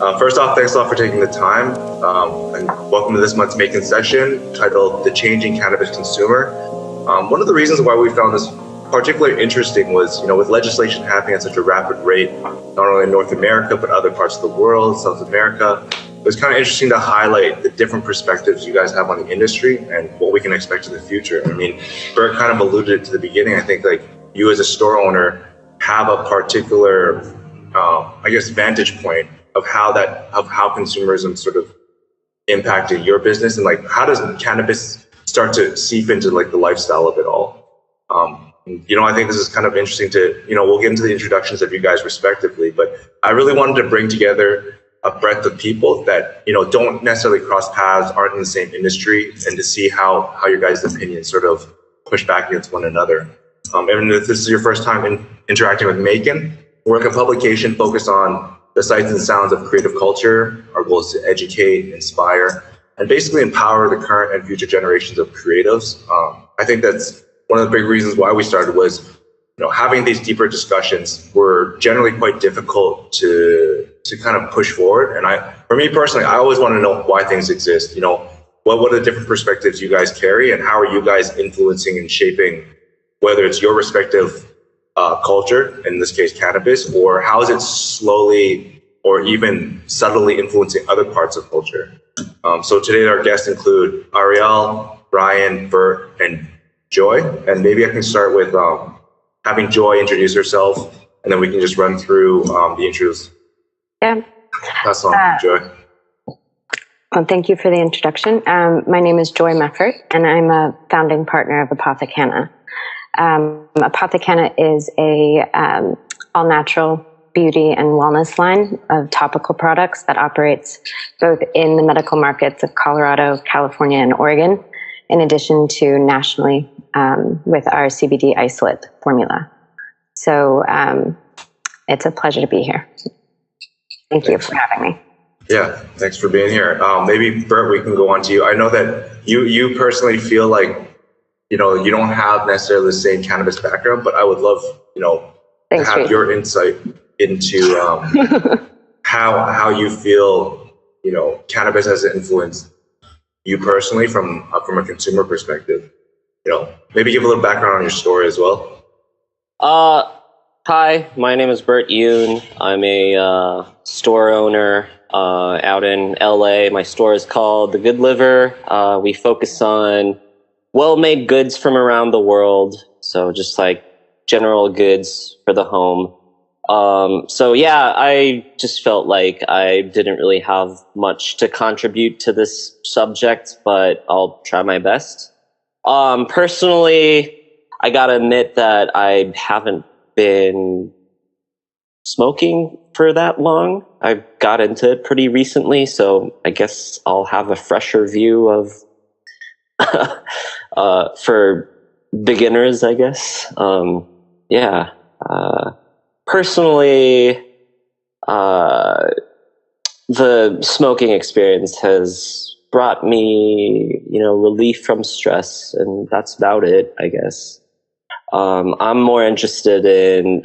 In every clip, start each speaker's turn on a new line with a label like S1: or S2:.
S1: First off, thanks a lot for taking the time, and welcome to this month's MAEKAN Session titled The Changing Cannabis Consumer. One of the reasons why we found this particularly interesting was, with legislation happening at such a rapid rate, not only in North America, but other parts of the world, South America, it was kind of interesting to highlight the different perspectives you guys have on the industry and what we can expect in the future. I mean, Bert kind of alluded to the beginning. I think like you as a store owner have a particular, vantage point of how consumerism sort of impacted your business, and like how does cannabis start to seep into like the lifestyle of it all. I think this is kind of interesting to, we'll get into the introductions of you guys respectively, but I really wanted to bring together a breadth of people that, don't necessarily cross paths, aren't in the same industry, and to see how your guys' opinions sort of push back against one another. And if this is your first time interacting with MAEKAN, we're a publication focused on the sights and sounds of creative culture. Our goal is to educate, inspire, and basically empower the current and future generations of creatives. I think that's one of the big reasons why we started was, having these deeper discussions were generally quite difficult to kind of push forward. And for me personally, I always want to know why things exist. What are the different perspectives you guys carry, and how are you guys influencing and shaping, whether it's your respective culture, in this case cannabis, or how is it slowly or even subtly influencing other parts of culture. So today our guests include Ariel, Ryan, Bert, and Joie. And maybe I can start with having Joie introduce herself, and then we can just run through the intros.
S2: Yeah.
S1: That's all, Joie.
S2: Well, thank you for the introduction. My name is Joie Meffert, and I'm a founding partner of Apothecanna. Apothecanna is a all-natural beauty and wellness line of topical products that operates both in the medical markets of Colorado, California, and Oregon, in addition to nationally with our CBD isolate formula. So it's a pleasure to be here. Thank you for having me.
S1: Yeah, thanks for being here. Maybe Bert, we can go on to you. I know that you personally feel like you don't have necessarily the same cannabis background, but I would love to have your insight into how you feel cannabis has influenced you personally from a consumer perspective. Maybe give a little background on your story as well.
S3: Hi, my name is Bert Youn. I'm a store owner out in LA. My store is called The Good Liver. We focus on well-made goods from around the world. So just like general goods for the home. I just felt like I didn't really have much to contribute to this subject, but I'll try my best. Personally, I gotta admit that I haven't been smoking for that long. I got into it pretty recently, so I guess I'll have a fresher view of for beginners, I guess. Personally, the smoking experience has brought me, relief from stress, and that's about it, I guess. I'm more interested in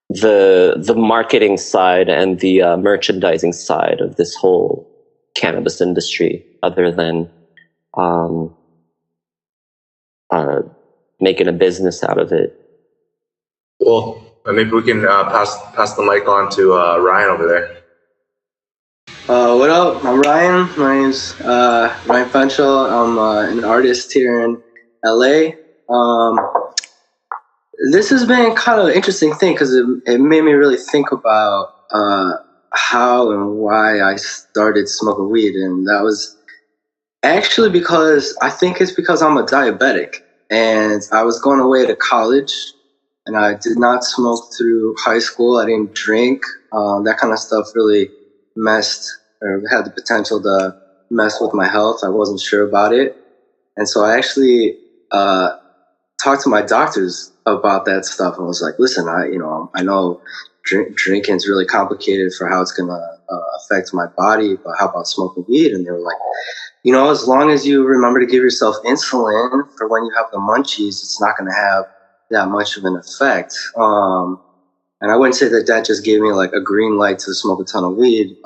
S3: the marketing side and the merchandising side of this whole cannabis industry, other than making a business out of it.
S1: Cool. Maybe we can pass the mic on to Ryan over there.
S4: What up? I'm Ryan. My name's Ryan Fenchel. I'm an artist here in LA. This has been kind of an interesting thing because it made me really think about how and why I started smoking weed. And that was actually because I'm a diabetic. And I was going away to college, and I did not smoke through high school. I didn't drink. That kind of stuff really had the potential to mess with my health. I wasn't sure about it. And so I actually talked to my doctors about that stuff, and was like, listen, I know drinking is really complicated for how it's going to affect my body, but how about smoking weed? And they were like, as long as you remember to give yourself insulin for when you have the munchies, it's not going to have that much of an effect. And I wouldn't say that just gave me like a green light to smoke a ton of weed.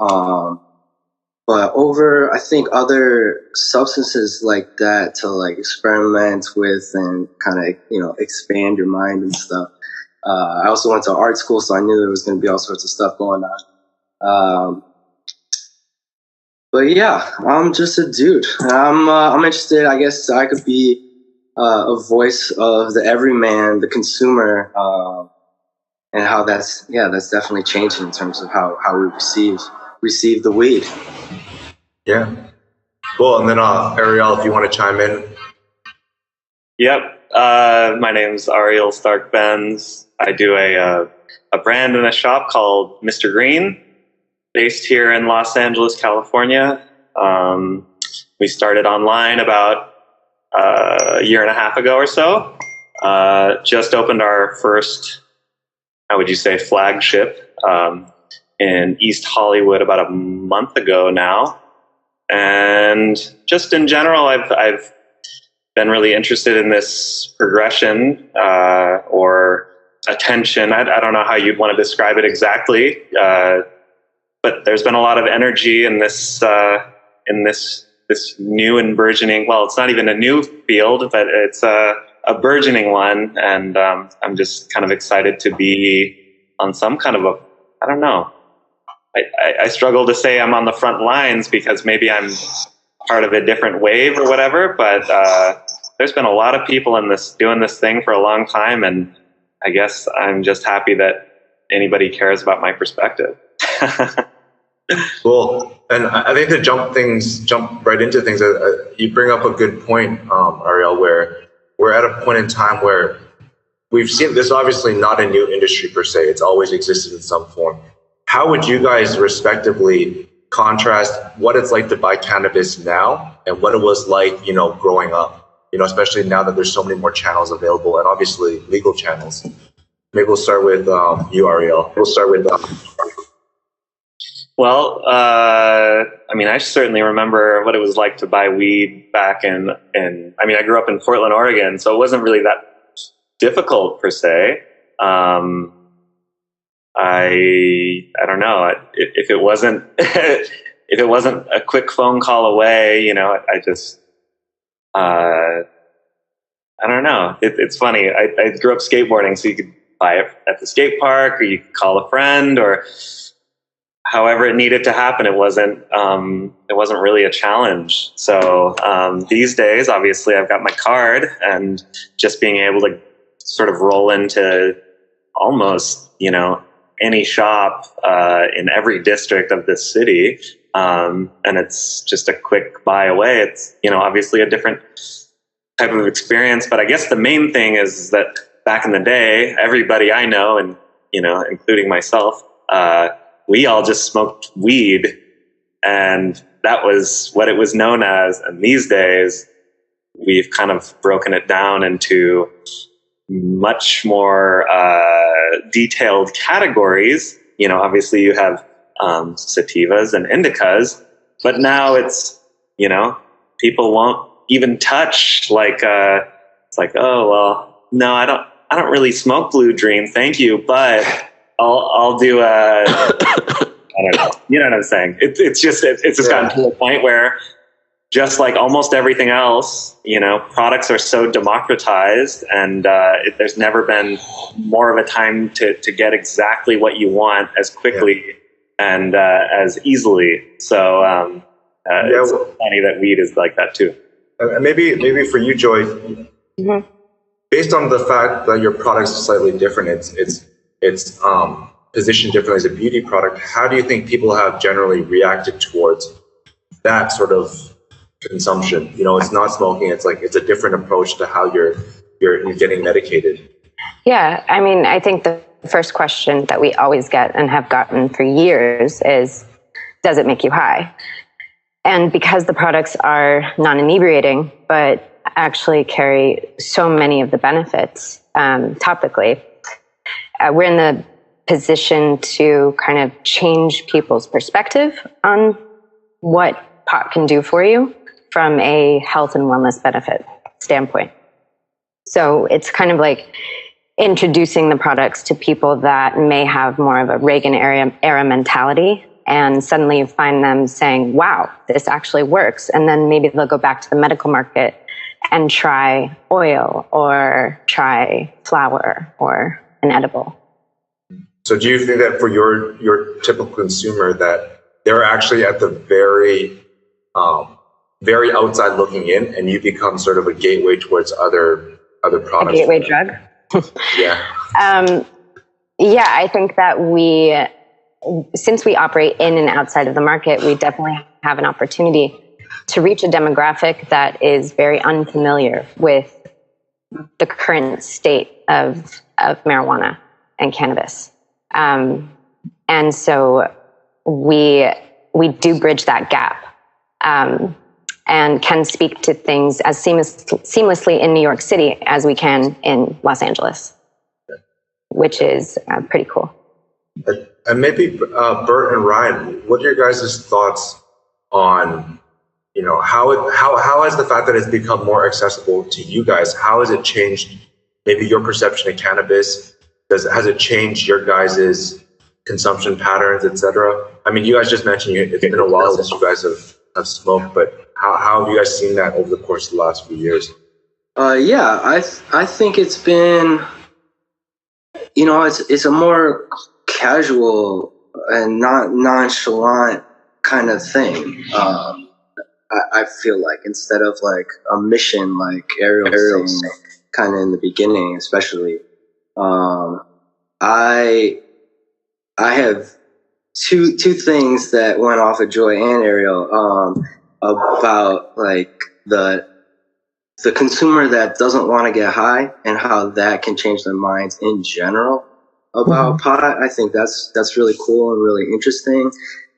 S4: But over, I think, other substances like that to like experiment with and kind of, you know, expand your mind and stuff. I also went to art school, so I knew there was going to be all sorts of stuff going on. But yeah, I'm just a dude. I'm interested. I guess I could be a voice of the everyman, the consumer, and how that's definitely changing in terms of how we receive the weed.
S1: Yeah. Well, and then Ariel, if you want to chime in.
S5: Yep. My name's Ariel Stark-Benz. I do a brand in a shop called Mr. Green, based here in Los Angeles, California. We started online about a year and a half ago or so. Just opened our first, how would you say, flagship in East Hollywood about a month ago now. And just in general, I've been really interested in this progression or attention. I don't know how you'd want to describe it exactly, but there's been a lot of energy in this new and burgeoning. Well, it's not even a new field, but it's a burgeoning one, and I'm just kind of excited to be on some kind of I don't know. I struggle to say I'm on the front lines because maybe I'm part of a different wave or whatever, but there's been a lot of people doing this thing for a long time, and I guess I'm just happy that anybody cares about my perspective.
S1: Well, and I think to jump right into things, you bring up a good point, Ariel, where we're at a point in time where we've seen this, obviously not a new industry per se. It's always existed in some form. How would you guys respectively contrast what it's like to buy cannabis now and what it was like, growing up, especially now that there's so many more channels available and obviously legal channels? Maybe we'll start with you, Ariel.
S5: Well, I certainly remember what it was like to buy weed back in I grew up in Portland, Oregon, so it wasn't really that difficult per se. I don't know if it wasn't if it wasn't a quick phone call away. I just I don't know. It's funny. I grew up skateboarding, so you could buy it at the skate park, or you could call a friend, or however it needed to happen. It wasn't really a challenge. So these days, obviously, I've got my card, and just being able to sort of roll into almost any shop in every district of this city, and it's just a quick buy away. It's obviously a different type of experience, but I guess the main thing is that back in the day, everybody I know, and including myself, we all just smoked weed, and that was what it was known as. And these days, we've kind of broken it down into much more detailed categories. Obviously you have sativas and indicas, but now it's people won't even touch it's like, oh well, no, I don't really smoke Blue Dream, thank you, but I'll do I don't know, you know what I'm saying? It's just gotten to a point where, just like almost everything else, products are so democratized, and there's never been more of a time to get exactly what you want as quickly and as easily. So it's funny that weed is like that too. Maybe for you, Joy, mm-hmm.
S1: Based on the fact that your product is slightly different, it's positioned differently as a beauty product, how do you think people have generally reacted towards that sort of consumption? It's not smoking. It's like it's a different approach to how you're getting medicated.
S2: Yeah, I think the first question that we always get and have gotten for years is, does it make you high? And because the products are non-inebriating, but actually carry so many of the benefits topically, we're in the position to kind of change people's perspective on what pot can do for you from a health and wellness benefit standpoint. So it's kind of like, introducing the products to people that may have more of a Reagan era mentality. And suddenly you find them saying, wow, this actually works. And then maybe they'll go back to the medical market and try oil or try flower or an edible.
S1: So do you think that for your typical consumer that they're actually at the very outside looking in, and you become sort of a gateway towards other products?
S2: A gateway drug?
S1: Yeah.
S2: Yeah, I think that since we operate in and outside of the market, we definitely have an opportunity to reach a demographic that is very unfamiliar with the current state of marijuana and cannabis. And so we do bridge that gap, and can speak to things as seamlessly in New York City as we can in Los Angeles, which is pretty cool.
S1: And maybe Bert and Ryan, what are your guys' thoughts on, how has the fact that it's become more accessible to you guys, how has it changed maybe your perception of cannabis? Has it changed your guys' consumption patterns, etc.? I mean, you guys just mentioned it's been a while since you guys have smoked, but how have you guys seen that over the course of the last few years?
S4: Yeah, I think it's been, it's a more casual and not nonchalant kind of thing. I feel like instead of like a mission like Ariel saying kind of in the beginning, especially, I have two things that went off of Joie and Ariel about like the consumer that doesn't want to get high and how that can change their minds in general about pot. I think that's really cool and really interesting,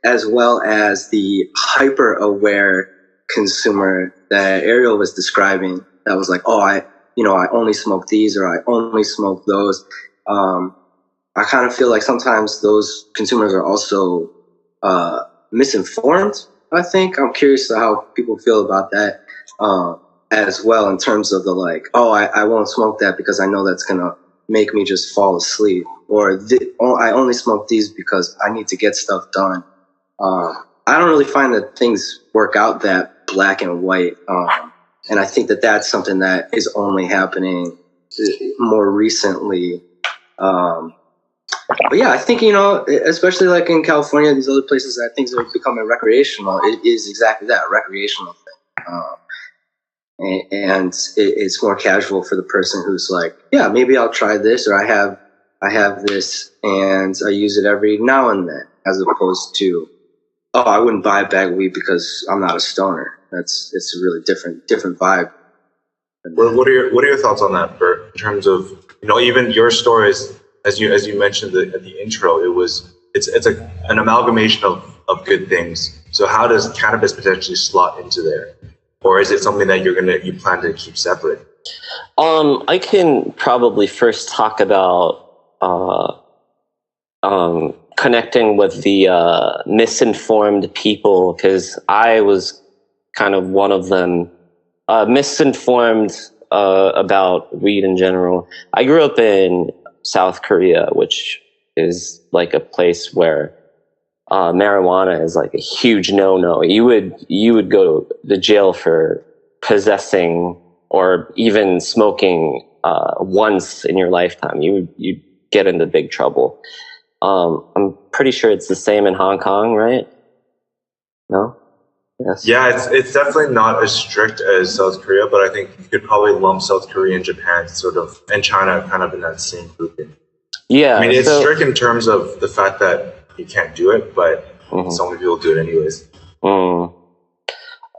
S4: as well as the hyper aware consumer that Ariel was describing. That was like, oh, I only smoke these or I only smoke those. I kind of feel like sometimes those consumers are also misinformed. I think I'm curious to how people feel about that as well, in terms of the like, oh, I won't smoke that because I know that's gonna make me just fall asleep, or I only smoke these because I need to get stuff done. I don't really find that things work out that black and white, and I think that that's something that is only happening more recently. But yeah, I think, especially like in California, these other places that things are becoming recreational, it is exactly that, recreational thing. And it's more casual for the person who's like, yeah, maybe I'll try this, or I have this and I use it every now and then, as opposed to, oh, I wouldn't buy a bag of weed because I'm not a stoner. It's a really different vibe.
S1: What are your thoughts on that, Bert? In terms of, even your stories, as you mentioned at the intro, it's an amalgamation of good things. So how does cannabis potentially slot into there, or is it something that you plan to keep separate?
S3: I can probably first talk about connecting with the misinformed people, because I was kind of one of them. Misinformed about weed in general. I grew up in South Korea, which is like a place where marijuana is like a huge no-no. You would go to the jail for possessing or even smoking once in your lifetime. You'd get into big trouble. I'm pretty sure it's the same in Hong Kong, right? No? Yes.
S1: Yeah, it's definitely not as strict as South Korea, but I think you could probably lump South Korea and Japan and China kind of in that same grouping.
S3: Yeah.
S1: I mean, it's strict in terms of the fact that you can't do it, but so many people do it anyways.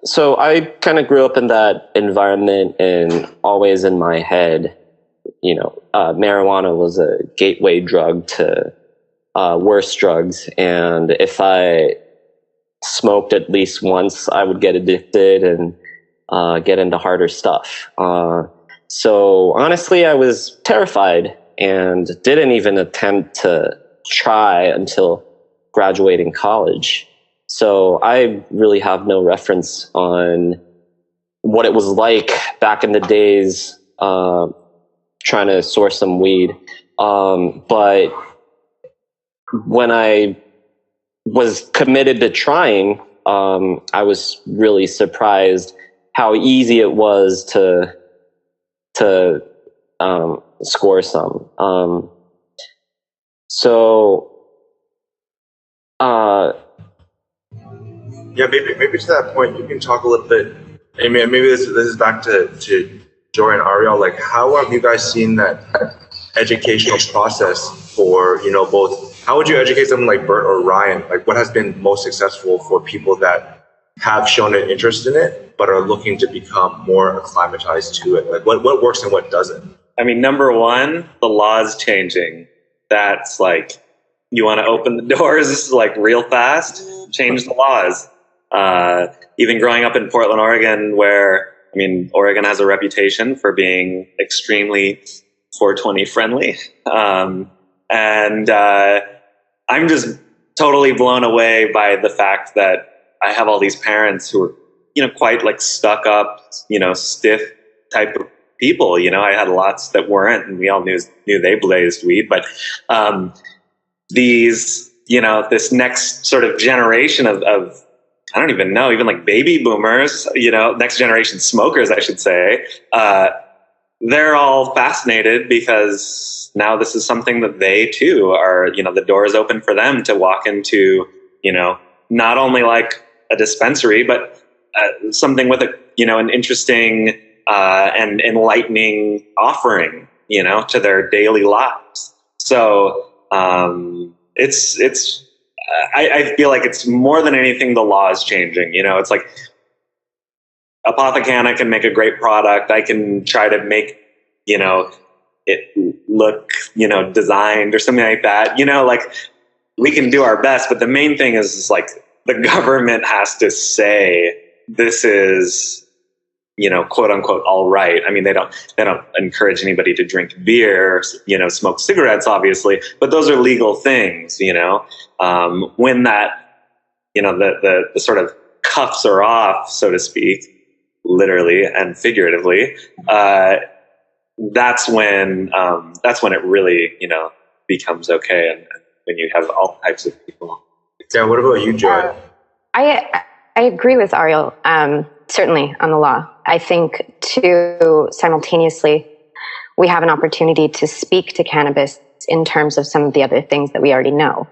S3: So I kind of grew up in that environment, and always in my head, marijuana was a gateway drug to worse drugs. And if I smoked at least once, I would get addicted and get into harder stuff. So honestly, I was terrified and didn't even attempt to try until graduating college. So I really have no reference on what it was like back in the days trying to source some weed. But when I was committed to trying, I was really surprised how easy it was to score some.
S1: Maybe to that point, you can talk a little bit. I mean, maybe this is back to Joie and Ariel. Like, how have you guys seen that educational process for, both? How would you educate someone like Bert or Ryan? Like, what has been most successful for people that have shown an interest in it but are looking to become more acclimatized to it? Like, what works and what doesn't?
S5: I mean, number one, the law's changing. That's like, you want to open the doors like real fast, change the laws. Even growing up in Portland, Oregon, where, I mean, Oregon has a reputation for being extremely 420 friendly. I'm just totally blown away by the fact that I have all these parents who are, quite like stuck up, stiff type of people. I had lots that weren't, and we all knew they blazed weed, but, this next sort of generation of I don't even know, even like baby boomers, next generation smokers, I should say, they're all fascinated because now this is something that they too are, the door is open for them to walk into, not only like a dispensary, but something with an interesting and enlightening offering, to their daily lives. So I feel like it's more than anything, the law is changing. It's like Apothecanna can make a great product. I can try to make, it look, designed or something like that. Like we can do our best, but the main thing is like the government has to say this is, quote unquote, all right. I mean, they don't encourage anybody to drink beer, smoke cigarettes, obviously, but those are legal things, when that, the sort of cuffs are off, so to speak, literally and figuratively, that's when it really, becomes okay. And when you have all types of people.
S1: Yeah. What about you, Joie?
S2: I agree with Ariel, certainly on the law. I think too, simultaneously, we have an opportunity to speak to cannabis in terms of some of the other things that we already know.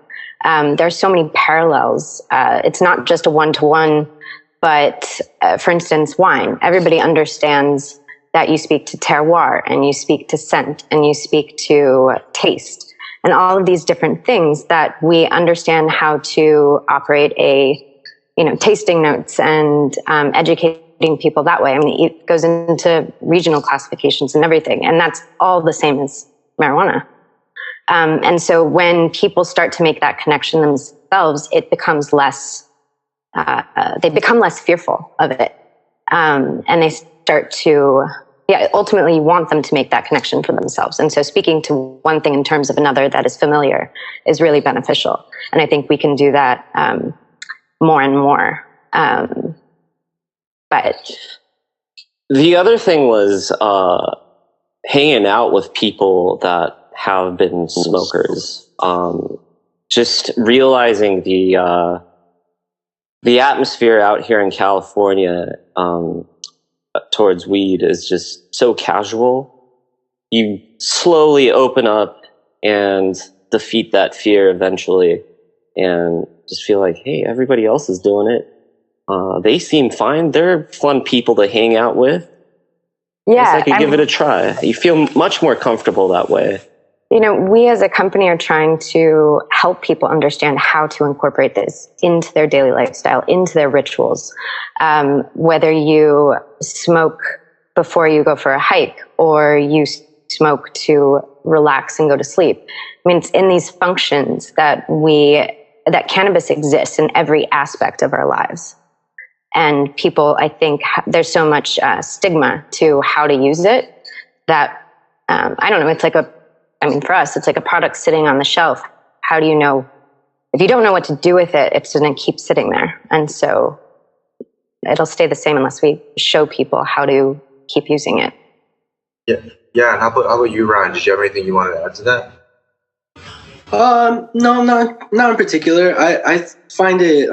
S2: There's so many parallels. It's not just a one-to-one, but for instance, wine. Everybody understands that you speak to terroir and you speak to scent and you speak to taste and all of these different things that we understand how to operate tasting notes and educating people that way. I mean, it goes into regional classifications and everything, and that's all the same as marijuana. And so when people start to make that connection themselves, it becomes less, they become less fearful of it. And they start to, ultimately you want them to make that connection for themselves. And so speaking to one thing in terms of another that is familiar is really beneficial. And I think we can do that more and more. But
S3: the other thing was hanging out with people that have been smokers. Just realizing the atmosphere out here in California towards weed is just so casual. You slowly open up and defeat that fear eventually, and just feel like, hey, everybody else is doing it. They seem fine. They're fun people to hang out with.
S2: Yeah,
S3: I could give it a try. You feel much more comfortable that way.
S2: We as a company are trying to help people understand how to incorporate this into their daily lifestyle, into their rituals. Whether you smoke before you go for a hike or you smoke to relax and go to sleep. I mean, it's in these functions that cannabis exists in every aspect of our lives. And people, I think, there's so much stigma to how to use it that, I don't know, it's like for us, it's like a product sitting on the shelf. How do you know? If you don't know what to do with it, it's going to keep sitting there. And so it'll stay the same unless we show people how to keep using it.
S1: Yeah. Yeah, and how about you, Ryan? Did you have anything you wanted to add to that?
S4: No, not in particular. I find it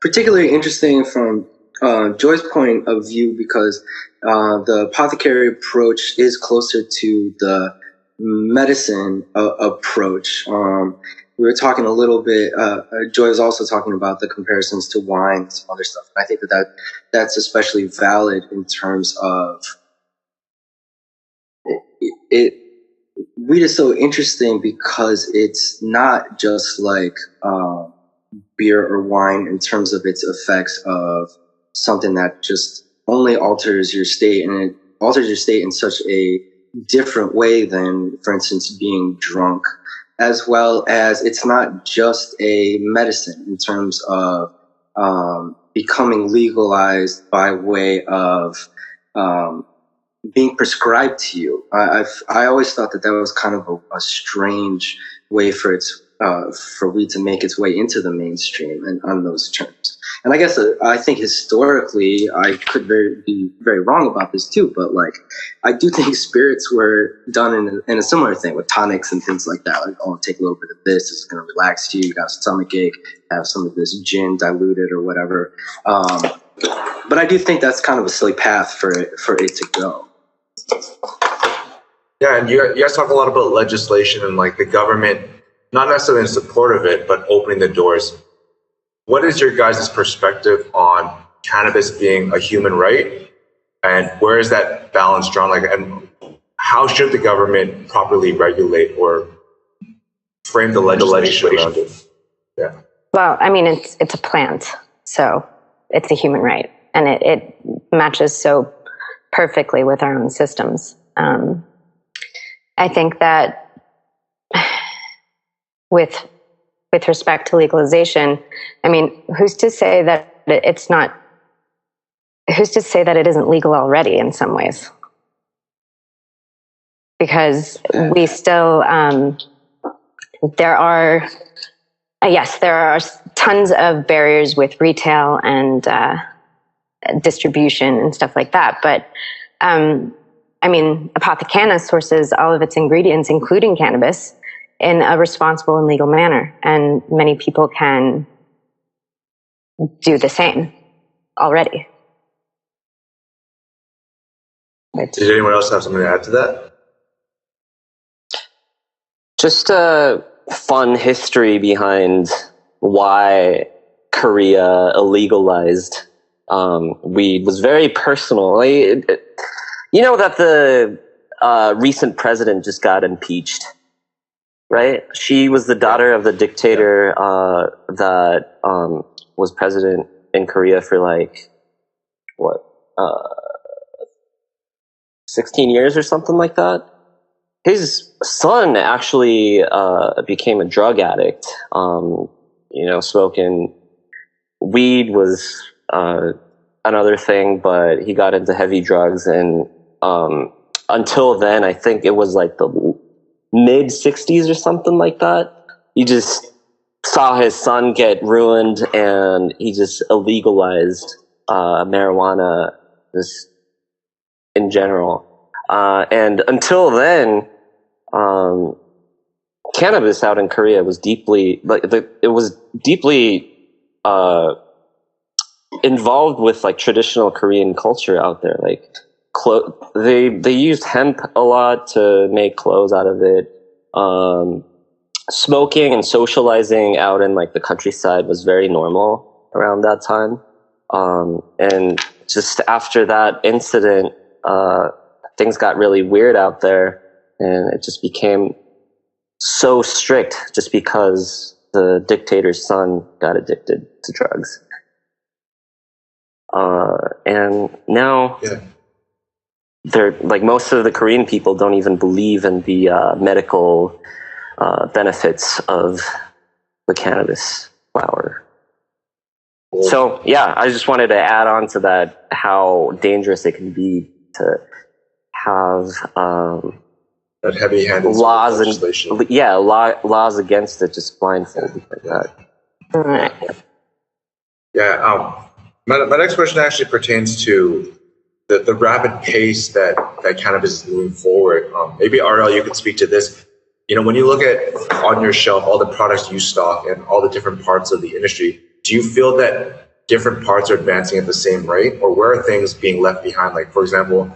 S4: particularly interesting from Joy's point of view because the apothecary approach is closer to the medicine approach. We were talking a little bit. Joy was also talking about the comparisons to wine and some other stuff. And I think that's especially valid in terms of it. Weed is so interesting because it's not just like beer or wine in terms of its effects of something that just only alters your state, and it alters your state in such a different way than, for instance, being drunk, as well as it's not just a medicine in terms of becoming legalized by way of being prescribed to you. I always thought that was kind of a strange way for weed to make its way into the mainstream and on those terms. And I guess I think historically I could be very wrong about this too, but like I do think spirits were done in a similar thing with tonics and things like that. Like, oh, take a little bit of this. It's going to relax you. You got a stomach ache. Have some of this gin diluted or whatever. But I do think that's kind of a silly path for it to go.
S1: Yeah, and you guys talk a lot about legislation and like the government, not necessarily in support of it, but opening the doors. What is your guys' perspective on cannabis being a human right, and where is that balance drawn? Like, and how should the government properly regulate or frame the legislation around it? Yeah.
S2: Well, I mean, it's a plant, so it's a human right, and it matches so perfectly with our own systems. I think that with respect to legalization, I mean, who's to say that it's not? Who's to say that it isn't legal already in some ways? Because we still, there are tons of barriers with retail and distribution and stuff like that. But I mean, Apothecanna sources all of its ingredients, including cannabis, in a responsible and legal manner. And many people can do the same already.
S1: Did anyone else have something to add to that?
S3: Just a fun history behind why Korea illegalized weed was very personal. You know that the recent president just got impeached, right? She was the daughter of the dictator that was president in Korea for 16 years or something like that. His son actually became a drug addict. Smoking weed was another thing, but he got into heavy drugs, and until then, I think it was like the mid 60s or something like that. He just saw his son get ruined, and he just illegalized marijuana just in general. And until then, cannabis out in Korea was deeply involved with like traditional Korean culture out there. Like they used hemp a lot to make clothes out of it. Smoking and socializing out in like the countryside was very normal around that time. And just after that incident, things got really weird out there, and it just became so strict just because the dictator's son got addicted to drugs. And now they're like, most of the Korean people don't even believe in the medical benefits of the cannabis flower. So yeah, I just wanted to add on to that, how dangerous it can be to have
S1: that heavy-handed
S3: laws
S1: legislation.
S3: And laws against it, just blindfolded like that.
S1: Yeah. My next question actually pertains to the rapid pace that cannabis is moving forward. Maybe Ariel, you could speak to this. You know, when you look at on your shelf all the products you stock and all the different parts of the industry, do you feel that different parts are advancing at the same rate, or where are things being left behind? Like, for example,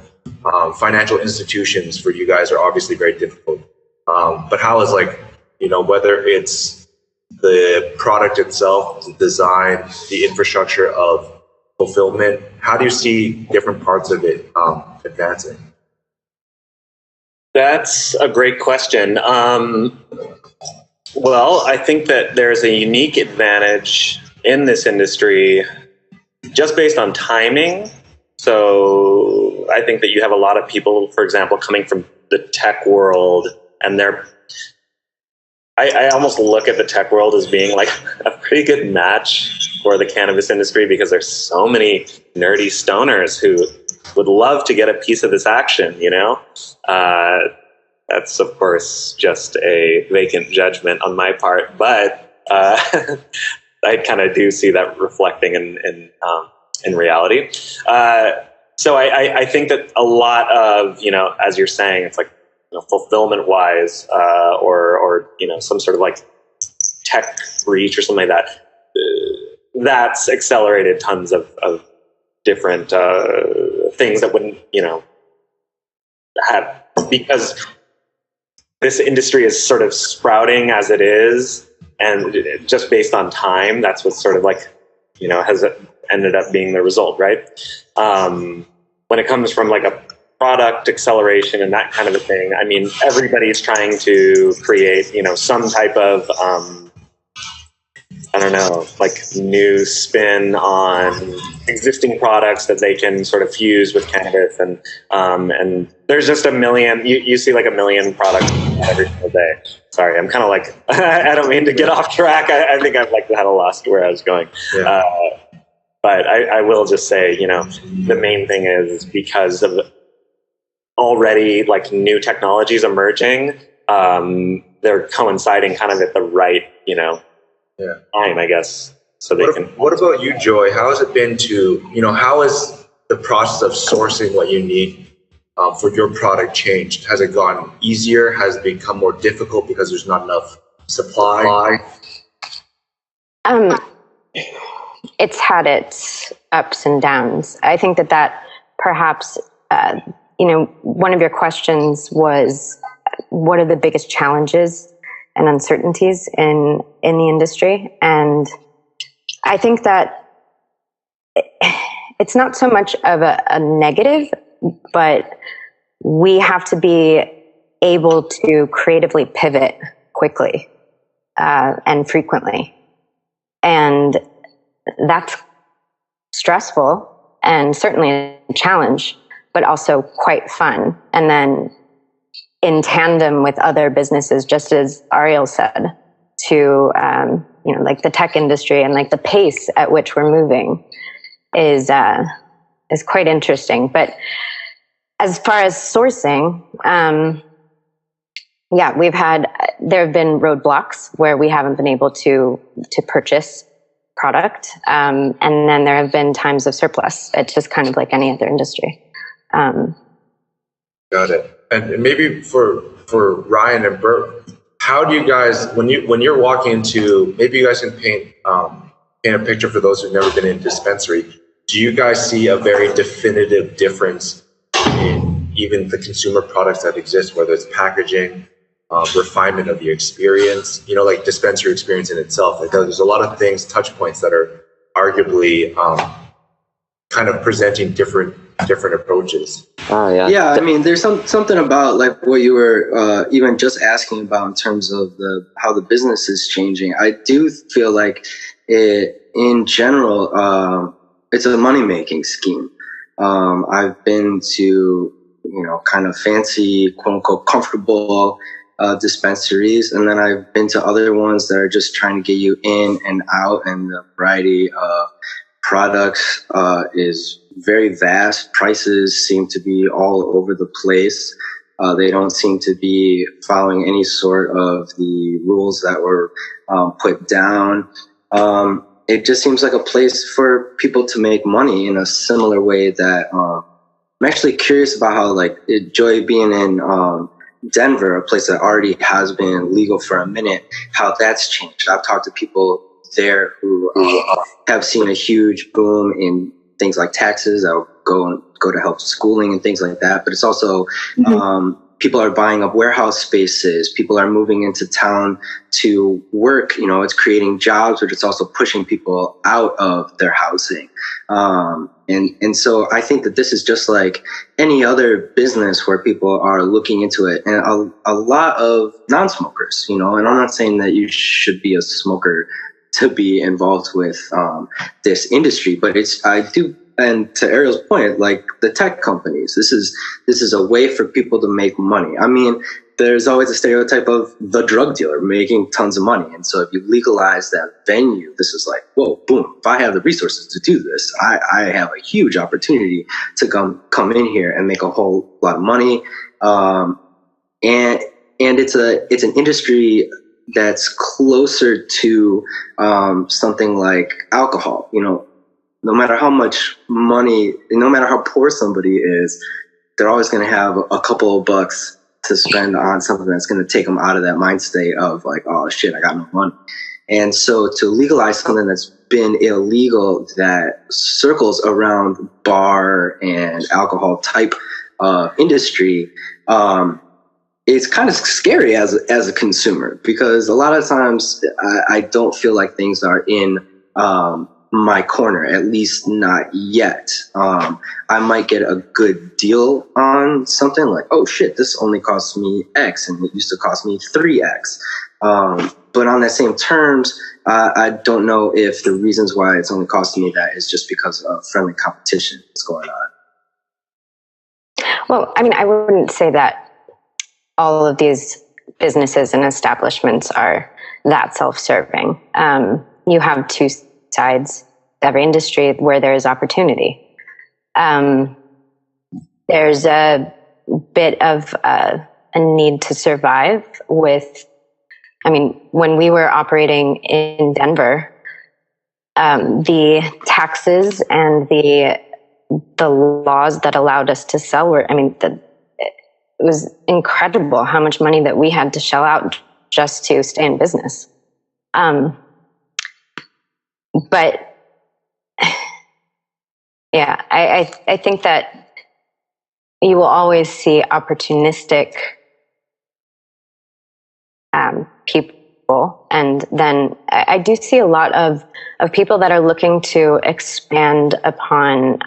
S1: financial institutions for you guys are obviously very difficult. But how is, like, you know, whether it's the product itself, the design, the infrastructure of fulfillment, how do you see different parts of it advancing?
S5: That's a great question. Well, I think that there's a unique advantage in this industry just based on timing. So I think that you have a lot of people, for example, coming from the tech world, and I almost look at the tech world as being like a pretty good match for the cannabis industry, because there's so many nerdy stoners who would love to get a piece of this action, you know? That's, of course, just a vacant judgment on my part, but I kind of do see that reflecting in reality. So I think that a lot of, you know, as you're saying, it's like, you know, fulfillment wise, or, you know, some sort of like tech reach or something like that, that's accelerated tons of different things that wouldn't, you know, have, because this industry is sort of sprouting as it is, and just based on time, that's what's sort of like, you know, has ended up being the result, right? When it comes from like a product acceleration and that kind of a thing, I mean, everybody's trying to create, you know, some type of, I don't know, like new spin on existing products that they can sort of fuse with cannabis. And there's just a million, you see like a million products every single day. Sorry, I'm kind of like, I don't mean to get off track. I think I've like had a lost where I was going. Yeah. But I will just say, you know, the main thing is because of already like new technologies emerging, they're coinciding kind of at the right, you know, time, I guess. So they can. What
S1: about you, Joy? How has it been to, you know, how has the process of sourcing what you need for your product changed? Has it gotten easier? Has it become more difficult because there's not enough supply?
S2: It's had its ups and downs. I think that perhaps, you know, one of your questions was, what are the biggest challenges and uncertainties in the industry? And I think that it's not so much of a negative, but we have to be able to creatively pivot quickly and frequently. And that's stressful and certainly a challenge, but also quite fun. And then in tandem with other businesses, just as Ariel said, to, you know, like the tech industry and like the pace at which we're moving is quite interesting. But as far as sourcing, there have been roadblocks where we haven't been able to purchase product. And then there have been times of surplus. It's just kind of like any other industry.
S1: Got it. And maybe for Ryan and Bert, how do you guys, when you're walking into, maybe you guys can paint a picture for those who've never been in dispensary. Do you guys see a very definitive difference in even the consumer products that exist, whether it's packaging, refinement of the experience, you know, like dispensary experience in itself? Like there's a lot of things, touch points that are arguably kind of presenting different approaches.
S4: Yeah, I mean, there's something about like what you were even just asking about in terms of how the business is changing. I do feel like in general, it's a money-making scheme. I've been to, you know, kind of fancy, quote unquote, comfortable dispensaries, and then I've been to other ones that are just trying to get you in and out, and the variety of products is very vast. Prices seem to be all over the place. They don't seem to be following any sort of the rules that were put down. It just seems like a place for people to make money in a similar way that I'm actually curious about how, like, Joy being in Denver, a place that already has been legal for a minute, how that's changed. I've talked to people there who have seen a huge boom in things like taxes that will go to help schooling and things like that. But it's also people are buying up warehouse spaces. People are moving into town to work. You know, it's creating jobs, but it's also pushing people out of their housing. And so I think that this is just like any other business where people are looking into it. And a lot of non-smokers, you know, and I'm not saying that you should be a smoker to be involved with this industry, but I do. And to Ariel's point, like the tech companies, this is a way for people to make money. I mean, there's always a stereotype of the drug dealer making tons of money. And so if you legalize that venue, this is like, whoa, boom, if I have the resources to do this, I have a huge opportunity to come in here and make a whole lot of money. And it's an industry that's closer to something like alcohol. You know, no matter how much money, no matter how poor somebody is, they're always going to have a couple of bucks to spend on something that's going to take them out of that mind state of like, oh shit, I got no money. And so to legalize something that's been illegal that circles around bar and alcohol type industry, it's kind of scary as a consumer, because a lot of times I don't feel like things are in my corner, at least not yet. I might get a good deal on something like, oh shit, this only cost me X and it used to cost me 3X. But on the same terms, I don't know if the reasons why it's only costing me that is just because of friendly competition that's going on.
S2: Well, I mean, I wouldn't say that all of these businesses and establishments are that self-serving. You have two sides to every industry where there is opportunity. There's a bit of a need to survive with, I mean, when we were operating in Denver, the taxes and the laws that allowed us to sell were, I mean, it was incredible how much money that we had to shell out just to stay in business. But yeah, I think that you will always see opportunistic people, and then I do see a lot of people that are looking to expand upon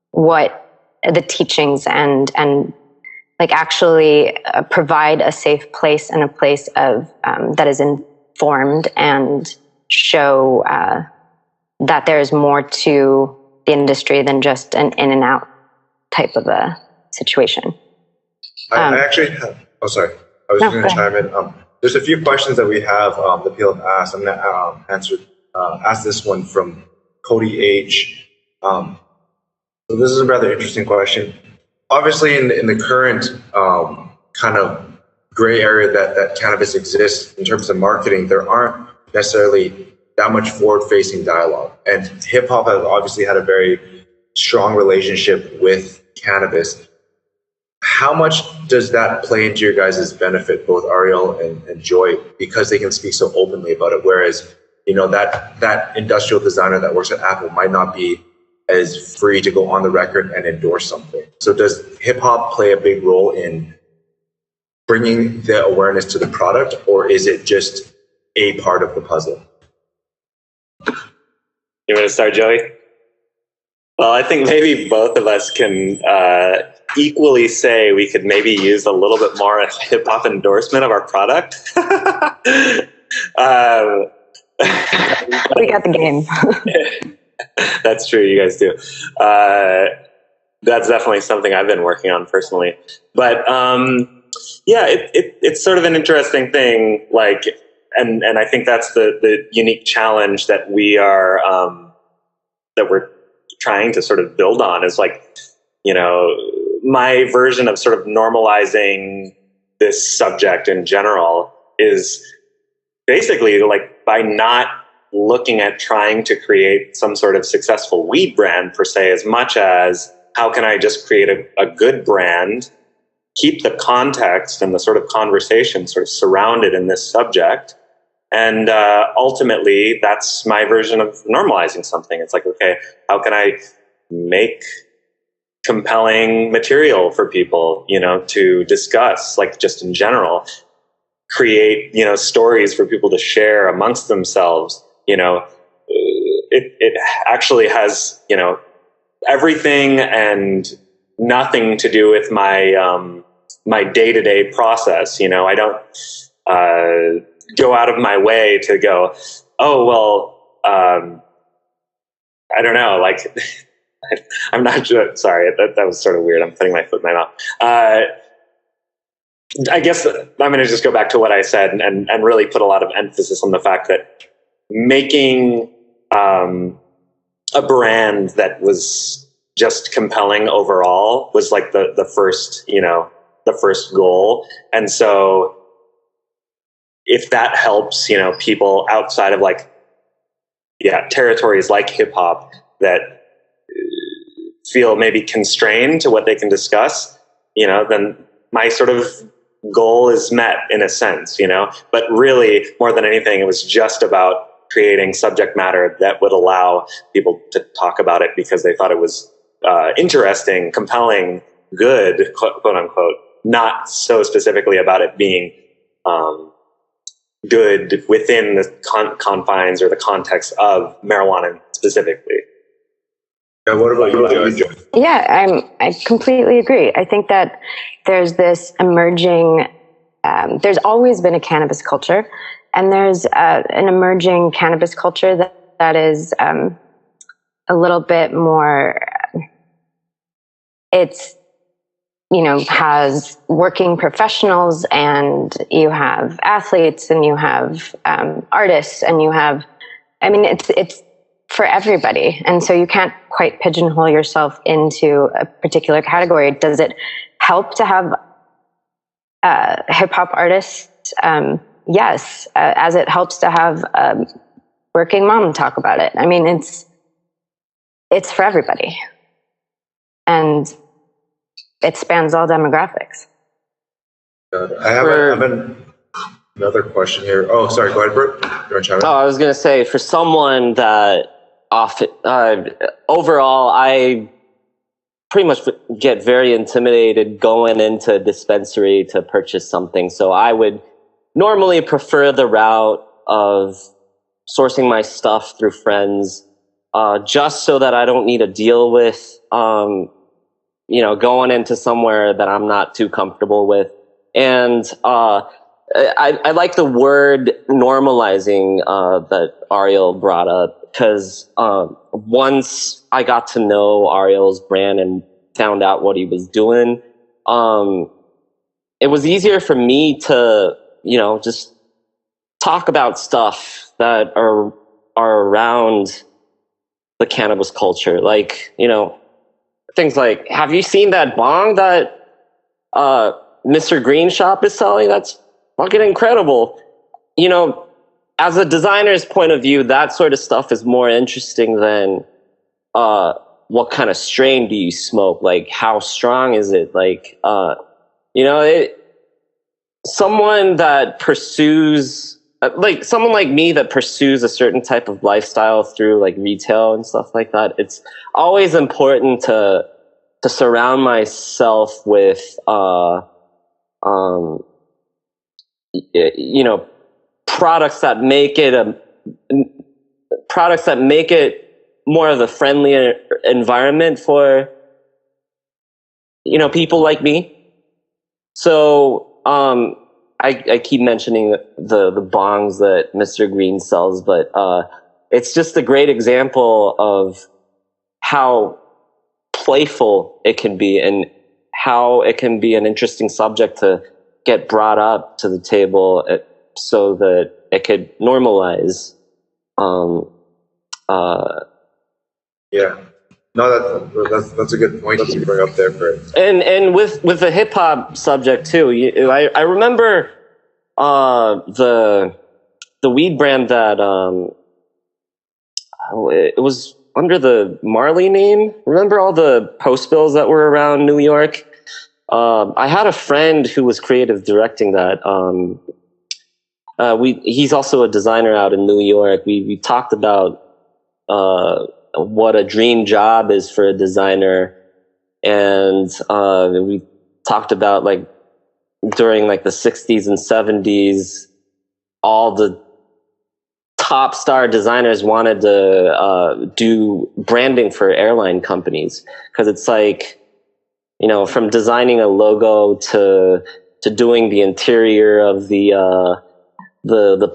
S2: what the teachings and like actually provide a safe place and a place of that is informed and show that there is more to the industry than just an in and out type of a situation.
S1: I actually have, oh, sorry. I was going to chime in. There's a few questions that we have that people have asked. I'm going to ask this one from Cody H. So this is a rather interesting question. Obviously, in the current kind of gray area that cannabis exists in terms of marketing, there aren't necessarily that much forward-facing dialogue. And hip-hop has obviously had a very strong relationship with cannabis. How much does that play into your guys' benefit, both Ariel and Joy, because they can speak so openly about it? Whereas, you know, that industrial designer that works at Apple might not be as free to go on the record and endorse something. So does hip-hop play a big role in bringing the awareness to the product, or is it just a part of the puzzle?
S5: You want to start, Joey? Well, I think maybe both of us can equally say we could maybe use a little bit more hip-hop endorsement of our product.
S2: We got the game.
S5: That's true, you guys do. That's definitely something I've been working on personally. But yeah, it's sort of an interesting thing, like, and I think that's the unique challenge that we are that we're trying to sort of build on, is like, you know, my version of sort of normalizing this subject in general is basically like by not looking at trying to create some sort of successful weed brand per se, as much as how can I just create a good brand, keep the context and the sort of conversation sort of surrounded in this subject. And ultimately, that's my version of normalizing something. It's like, okay, how can I make compelling material for people, to discuss, like just in general, create, stories for people to share amongst themselves. It actually has, everything and nothing to do with my, my day-to-day process. I don't, go out of my way to go, oh, well, I don't know, like, I'm not sure. Sorry, that was sort of weird. I'm putting my foot in my mouth. I guess I'm going to just go back to what I said and really put a lot of emphasis on the fact that making a brand that was just compelling overall was like the first goal. And so if that helps, people outside of territories like hip hop that feel maybe constrained to what they can discuss, then my sort of goal is met in a sense, but really more than anything, it was just about creating subject matter that would allow people to talk about it because they thought it was interesting, compelling, good, quote unquote, not so specifically about it being good within the confines or the context of marijuana specifically.
S1: Yeah, what about you, Joy?
S2: Yeah, I completely agree. I think that there's this emerging, there's always been a cannabis culture, and there's an emerging cannabis culture that is a little bit more, it's, has working professionals, and you have athletes, and you have artists, and you have, it's for everybody. And so you can't quite pigeonhole yourself into a particular category. Does it help to have hip hop artists? Yes, as it helps to have a working mom talk about it. It's for everybody. And it spans all demographics.
S1: I have another question here. Oh, sorry. Go ahead, Bert. You want to chime in?
S3: I was going to say, for someone that overall, I pretty much get very intimidated going into a dispensary to purchase something. So I would normally prefer the route of sourcing my stuff through friends, just so that I don't need to deal with, going into somewhere that I'm not too comfortable with. And I like the word normalizing that Ariel brought up, because once I got to know Ariel's brand and found out what he was doing, it was easier for me to, just talk about stuff that are around the cannabis culture. Like, things like, have you seen that bong that Mr. Green shop is selling? That's fucking incredible. As a designer's point of view, that sort of stuff is more interesting than what kind of strain do you smoke? Like, how strong is it? Like, someone that pursues, like someone like me that pursues a certain type of lifestyle through like retail and stuff like that, it's always important to surround myself with, products that make it more of a friendlier environment for, people like me. So, I keep mentioning the bongs that Mr. Green sells, but, it's just a great example of how playful it can be and how it can be an interesting subject to get brought up to the table so that it could normalize.
S1: Yeah. No, that's a good point that you bring up there, Bert.
S3: And with the hip hop subject too, I remember the weed brand that it was under the Marley name. Remember all the post bills that were around New York? I had a friend who was creative directing that. He's also a designer out in New York. We talked about what a dream job is for a designer, and we talked about like during like the 60s and 70s, all the top star designers wanted to do branding for airline companies, because it's like, you know, from designing a logo to doing the interior of the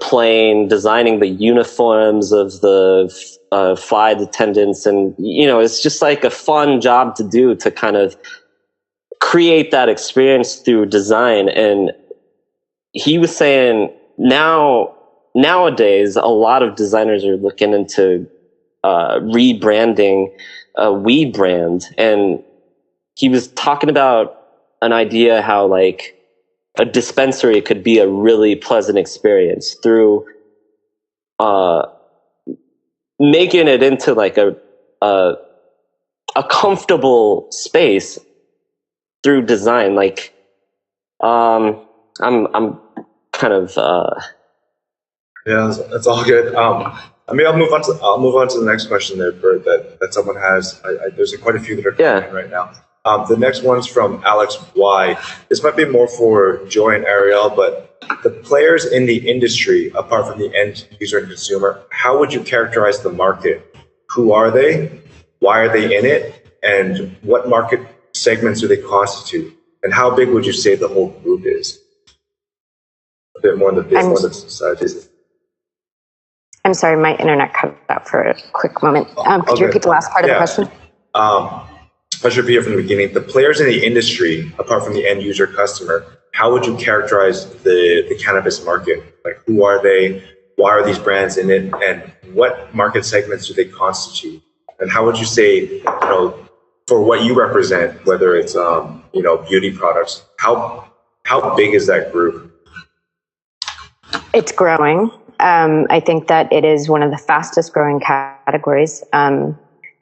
S3: plane, designing the uniforms of the flight attendants, and you know, it's just like a fun job to do, to kind of create that experience through design. And he was saying nowadays a lot of designers are looking into rebranding a We brand, and he was talking about an idea how like a dispensary could be a really pleasant experience through making it into like a comfortable space through design. Like, I'm kind of
S1: yeah, that's all good. I mean, I'll move on to the next question there, Bert, that someone has. There's quite a few that are coming in right now. The next one's from Alex Y. This might be more for Joie and Ariel, but the players in the industry, apart from the end user and consumer, how would you characterize the market? Who are they? Why are they in it? And what market segments do they constitute? And how big would you say the whole group is? A bit more on the business side.
S2: I'm sorry, my internet cut out for a quick moment. Could you repeat the last part of the question?
S1: I should be here from the beginning. The players in the industry, apart from the end user customer, how would you characterize the cannabis market? Like, who are they? Why are these brands in it? And what market segments do they constitute? And how would you say, you know, for what you represent, whether it's you know, beauty products, how big is that group?
S2: It's growing. I think that it is one of the fastest growing categories.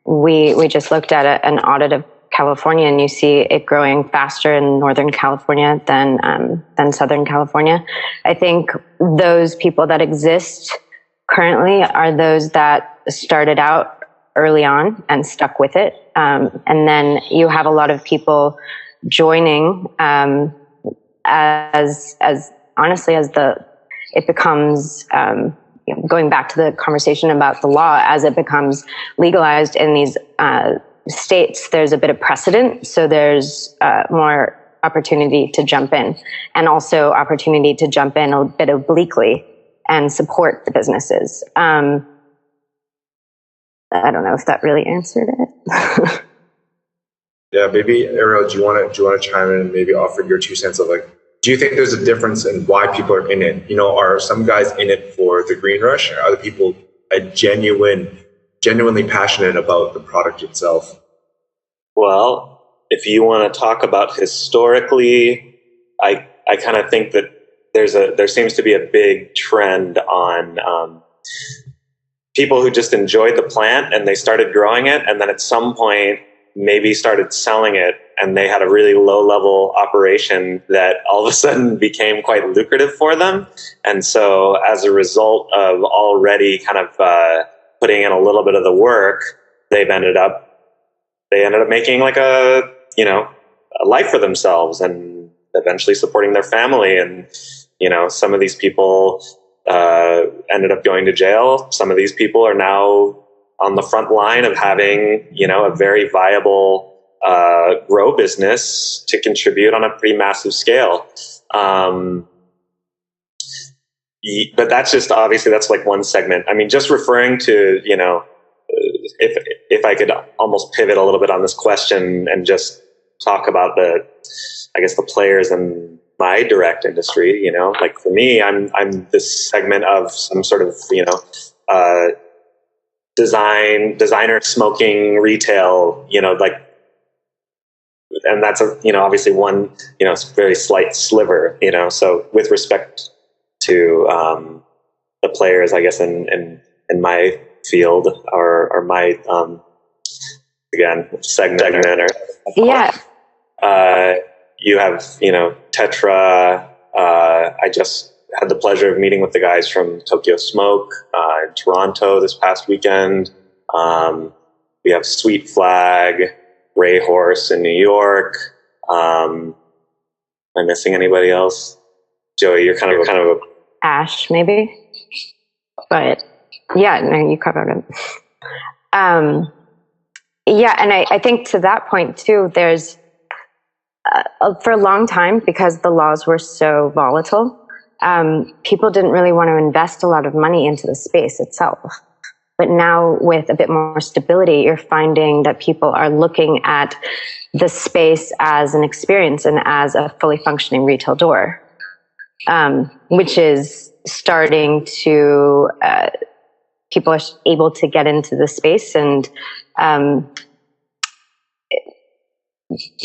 S2: We just looked at an audit of California, and you see it growing faster in Northern California than Southern California. I think those people that exist currently are those that started out early on and stuck with it. And then you have a lot of people joining as honestly as it becomes, going back to the conversation about the law, as it becomes legalized in these states, there's a bit of precedent. So there's more opportunity to jump in, and also opportunity to jump in a bit obliquely and support the businesses. I don't know if that really answered it.
S1: Yeah, maybe Ariel, do you want to chime in and maybe offer your 2 cents of like, do you think there's a difference in why people are in it? You know, are some guys in it for the green rush? Are other people genuinely passionate about the product itself?
S5: Well, if you want to talk about historically, I kind of think that there seems to be a big trend on people who just enjoyed the plant and they started growing it, and then at some point maybe started selling it, and they had a really low-level operation that all of a sudden became quite lucrative for them. And so as a result of already kind of putting in a little bit of the work, they ended up making like a life for themselves and eventually supporting their family. And, you know, some of these people ended up going to jail. Some of these people are now on the front line of having, you know, a very viable grow business to contribute on a pretty massive scale. But that's just, obviously that's like one segment. I mean, just referring to, you know, if I could almost pivot a little bit on this question and just talk about the players in my direct industry, you know, like for me, I'm this segment of some sort of, you know, designer smoking retail, you know, like, and that's a, you know, obviously one, you know, very slight sliver, you know. So with respect to the players, I guess in my field or might, again, segment or
S2: Yeah.
S5: You have, Tetra. I just had the pleasure of meeting with the guys from Tokyo Smoke in Toronto this past weekend. We have Sweet Flag, Ray Horse in New York. Am I missing anybody else? Joey, you're kind of a
S2: Ash, maybe. But yeah, no, you covered it. Yeah, and I think to that point too, there's for a long time, because the laws were so volatile, people didn't really want to invest a lot of money into the space itself. But now with a bit more stability, you're finding that people are looking at the space as an experience and as a fully functioning retail door, which is starting to, people are able to get into the space and,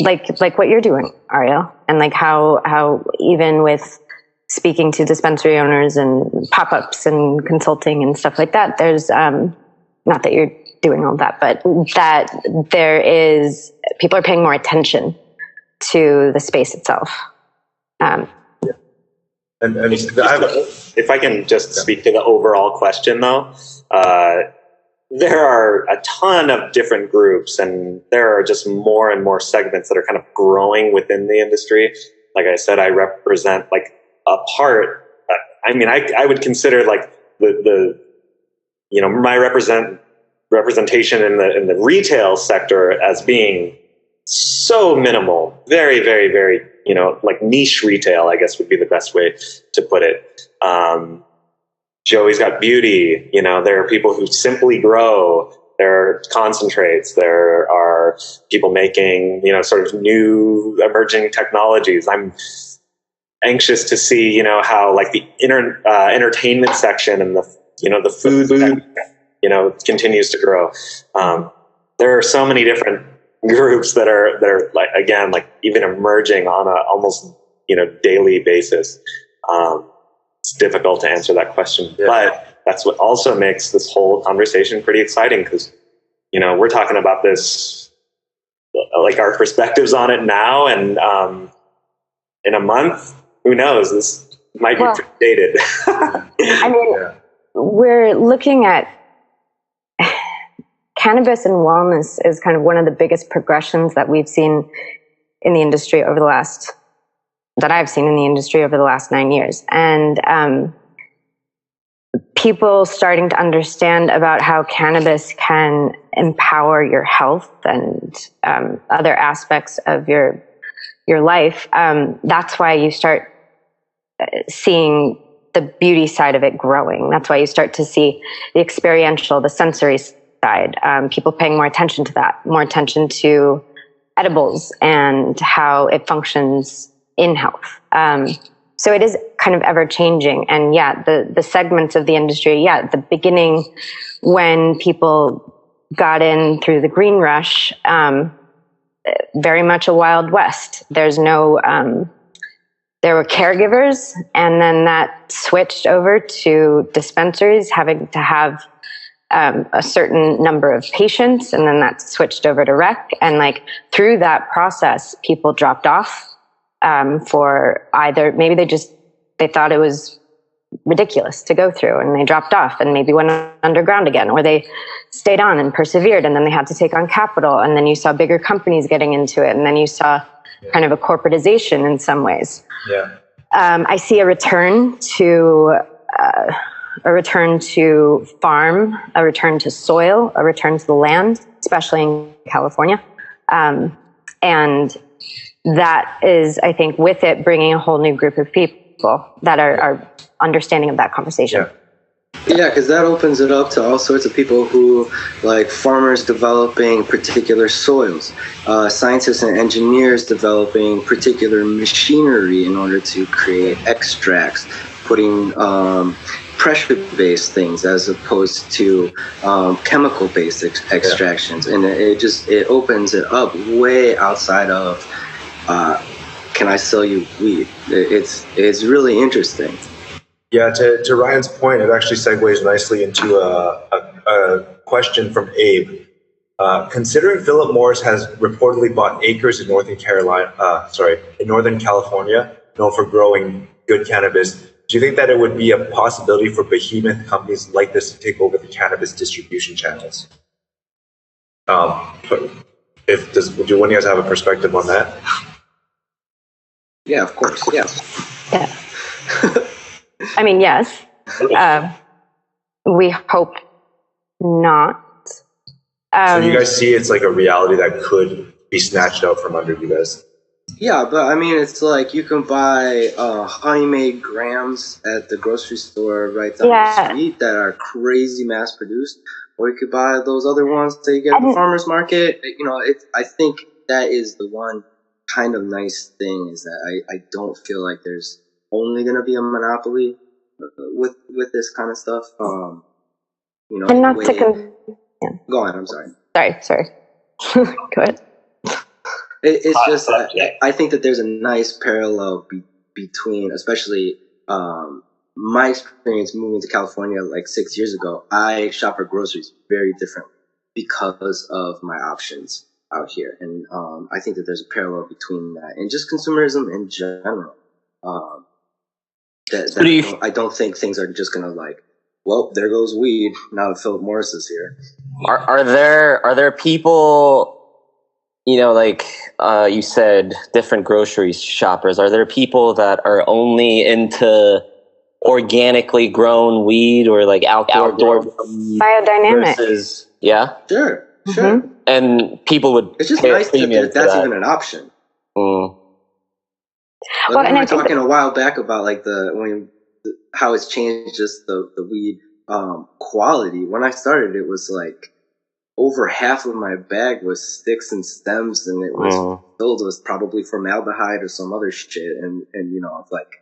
S2: like what you're doing, Ariel, and like how even with speaking to dispensary owners and pop-ups and consulting and stuff like that, there's, not that you're doing all that, but that there is, people are paying more attention to the space itself.
S1: And
S5: if I can just speak to the overall question though, there are a ton of different groups and there are just more and more segments that are kind of growing within the industry. Like I said, I represent like a part. I mean, I would consider like the my representation in the retail sector as being so minimal, very, very, very, like niche retail, I guess would be the best way to put it. Joey's got beauty. There are people who simply grow. There are concentrates. There are people making, sort of new emerging technologies. I'm anxious to see, how like the entertainment section and the food section, continues to grow. There are so many different groups that are like, again, like even emerging on a almost, daily basis. It's difficult to answer that question, but that's what also makes this whole conversation pretty exciting because, we're talking about this, like our perspectives on it now, and in a month, who knows? This might be pretty dated.
S2: I mean, we're looking at cannabis and wellness is kind of one of the biggest progressions that we've seen in the industry over the last 9 years. And people starting to understand about how cannabis can empower your health and other aspects of your life. That's why you start seeing the beauty side of it growing. That's why you start to see the experiential, the sensory side, people paying more attention to that, more attention to edibles and how it functions in health. So it is kind of ever changing. And the segments of the industry, at the beginning when people got in through the green rush, very much a Wild West. There's no, there were caregivers, and then that switched over to dispensaries having to have a certain number of patients, and then that switched over to rec. And like through that process, people dropped off for either maybe they thought it was ridiculous to go through, and they dropped off and maybe went underground again, or they stayed on and persevered, and then they had to take on capital, and then you saw bigger companies getting into it, and then you saw kind of a corporatization in some ways. I see a return to farm, a return to soil, a return to the land, especially in California. And that is, I think, with it bringing a whole new group of people that are understanding of that conversation.
S4: Yeah, because that opens it up to all sorts of people who, like farmers developing particular soils, scientists and engineers developing particular machinery in order to create extracts, putting pressure-based things as opposed to chemical-based extractions. And it opens it up way outside of, can I sell you weed? It's really interesting.
S1: Yeah, to Ryan's point, it actually segues nicely into a a question from Abe. Considering Philip Morris has reportedly bought acres in Northern California, known for growing good cannabis, do you think that it would be a possibility for behemoth companies like this to take over the cannabis distribution channels? Do one of you guys have a perspective on that?
S4: Yeah, of course. Yeah.
S2: I mean, yes. We hope not.
S1: So you guys see it's like a reality that could be snatched out from under you guys?
S4: Yeah, but I mean, it's like you can buy honey-made grams at the grocery store right down the street that are crazy mass-produced, or you could buy those other ones that you get at the farmer's market. You know, I think that is the one kind of nice thing, is that I don't feel like there's only going to be a monopoly with this kind of stuff. You know,
S2: and not
S4: Go on, I'm sorry.
S2: Sorry. Go ahead.
S4: It's just, I think that there's a nice parallel between, especially my experience moving to California like 6 years ago. I shop for groceries very differently because of my options out here. And I think that there's a parallel between that and just consumerism in general. I don't think things are just going to like, well, there goes weed now that Philip Morris is here.
S3: Are there people, you know, like you said, different grocery shoppers? Are there people that are only into organically grown weed or like outdoor
S2: biodynamic?
S3: Versus, yeah,
S4: sure.
S3: And people would.
S4: It's just nice that that's even an option.
S3: Mm.
S4: Well, and we were talking a while back about like how it's changed just the weed quality. When I started, it was like over half of my bag was sticks and stems, and it was filled with probably formaldehyde or some other shit. And you know, it's like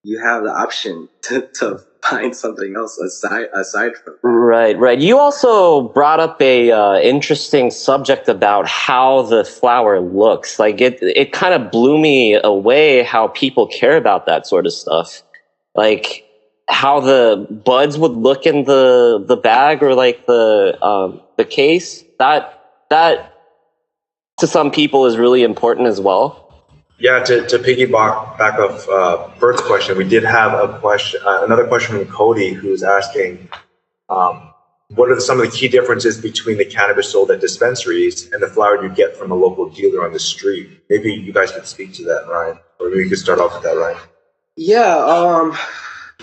S4: you have the option to find something else aside from that.
S3: Right. You also brought up a interesting subject about how the flower looks. Like it kind of blew me away how people care about that sort of stuff. Like how the buds would look in the bag or like the case. That to some people is really important as well.
S1: Yeah, to piggyback back off Bert's question, we did have another question from Cody, who's asking, what are some of the key differences between the cannabis sold at dispensaries and the flower you get from a local dealer on the street? Maybe you guys could speak to that, Ryan, or maybe you could start off with that, Ryan.
S4: Yeah,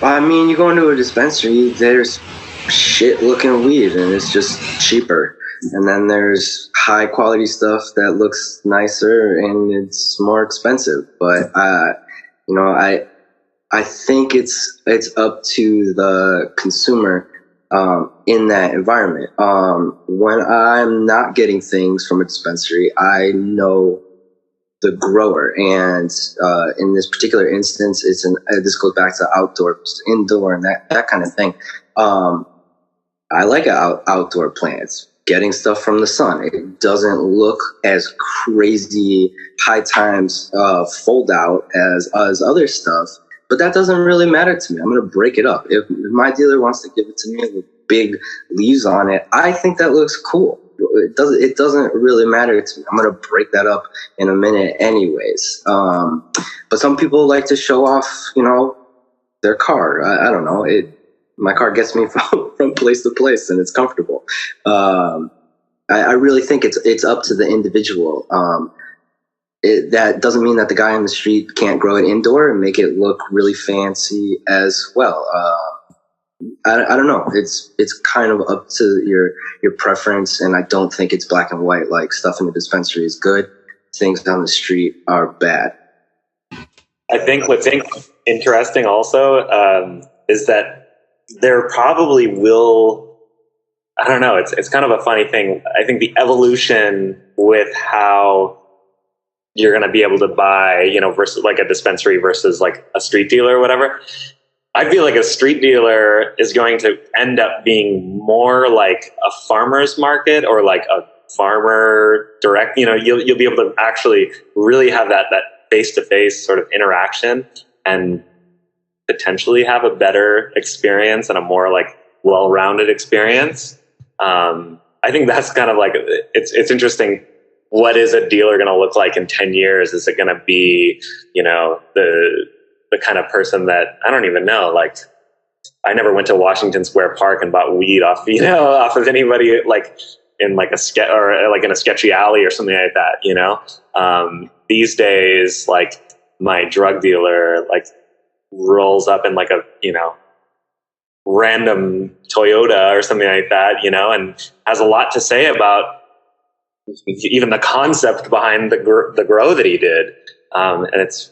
S4: I mean, you go into a dispensary, there's shit-looking weed, and it's just cheaper. And then there's high-quality stuff that looks nicer, and it's more expensive. But you know, I think it's up to the consumer in that environment. When I'm not getting things from a dispensary, I know the grower, and in this particular instance, this goes back to outdoor, indoor, and that kind of thing. I like outdoor plants, getting stuff from the sun. It doesn't look as crazy high times fold out as other stuff, but that doesn't really matter to me. I'm going to break it up. If my dealer wants to give it to me with big leaves on it, I think that looks cool. It doesn't really matter to me. I'm going to break that up in a minute anyways. But some people like to show off, you know, their car. I don't know. My car gets me from place to place, and it's comfortable. I really think it's up to the individual. That doesn't mean that the guy on the street can't grow it indoor and make it look really fancy as well. I don't know. It's kind of up to your preference, and I don't think it's black and white. Like, stuff in the dispensary is good, things down the street are bad.
S5: I think what's interesting also is that there probably will, I don't know, it's kind of a funny thing. I think the evolution with how you're going to be able to buy, you know, versus like a dispensary versus like a street dealer or whatever. I feel like a street dealer is going to end up being more like a farmer's market or like a farmer direct, you know, you'll be able to actually really have that face-to-face sort of interaction and potentially have a better experience and a more like well-rounded experience. I think that's kind of like, it's interesting. What is a dealer going to look like in 10 years? Is it going to be, the kind of person that, I don't even know, like, I never went to Washington Square Park and bought weed off of anybody, like in like in a sketchy alley or something like that, these days, like my drug dealer, like rolls up in like a, random Toyota or something like that, and has a lot to say about even the concept behind the grow that he did. And it's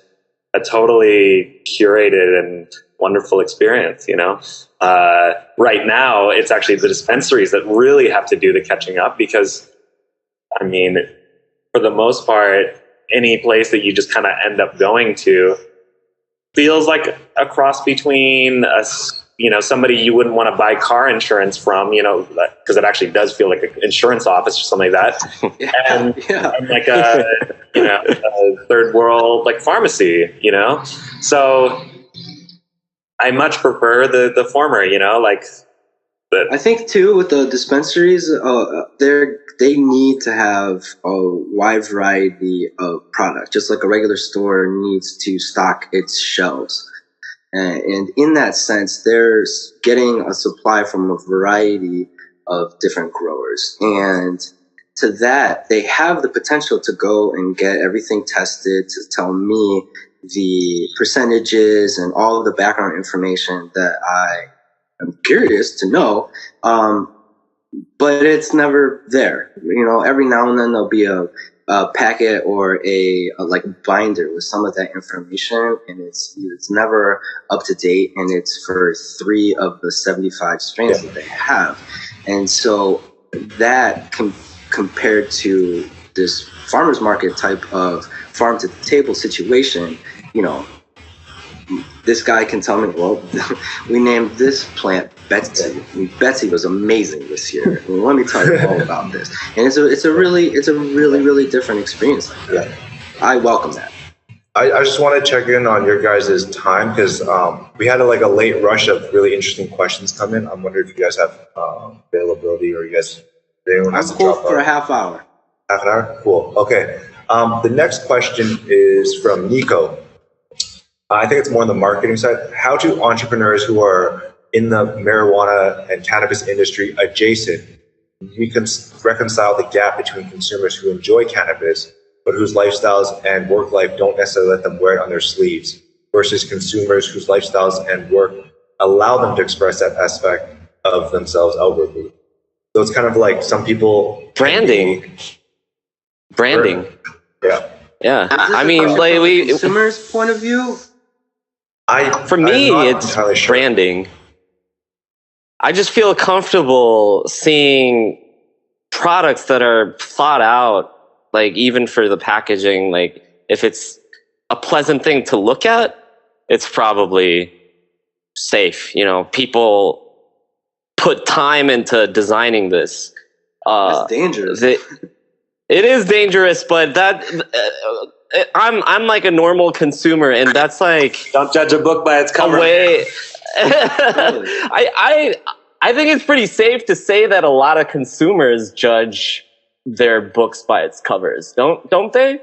S5: a totally curated and wonderful experience, right now it's actually the dispensaries that really have to do the catching up, because I mean, for the most part, any place that you just kind of end up going to feels like a cross between somebody you wouldn't want to buy car insurance from, because it actually does feel like an insurance office or something like that. And like a third world like pharmacy, So I much prefer the former,
S4: I think too with the dispensaries, they need to have a wide variety of products, just like a regular store needs to stock its shelves. And in that sense, they're getting a supply from a variety of different growers. And to that, they have the potential to go and get everything tested, to tell me the percentages and all of the background information that I am curious to know. But it's never there. Every now and then there'll be a packet or a binder with some of that information, and it's never up to date, and it's for 3 of the 75 strains that they have. And so that compared to this farmer's market type of farm to table situation, this guy can tell me, well, we named this plant Betsy. Betsy was amazing this year. Let me tell you all about this. And it's a really different experience like that. Yeah. I welcome that.
S1: I just want to check in on your guys' time, because we had a late rush of really interesting questions come in. I'm wondering if you guys have availability, or anyone has
S4: I'm
S1: to
S4: cool
S1: drop
S4: for
S1: out.
S4: a half hour.
S1: Half an hour? Cool. Okay. The next question is from Nico. I think it's more on the marketing side. How do entrepreneurs who are in the marijuana and cannabis industry adjacent reconcile the gap between consumers who enjoy cannabis but whose lifestyles and work life don't necessarily let them wear it on their sleeves, versus consumers whose lifestyles and work allow them to express that aspect of themselves outwardly? So it's kind of like some people...
S3: Branding. Yeah. I mean, like
S4: from a consumer's point of view?
S3: For me, it's branding. I just feel comfortable seeing products that are thought out, like even for the packaging. Like if it's a pleasant thing to look at, it's probably safe. People put time into designing this.
S4: That's dangerous.
S3: It is dangerous, but I'm like a normal consumer, and that's like,
S5: don't judge a book by its cover.
S3: I think it's pretty safe to say that a lot of consumers judge their books by its covers, don't they?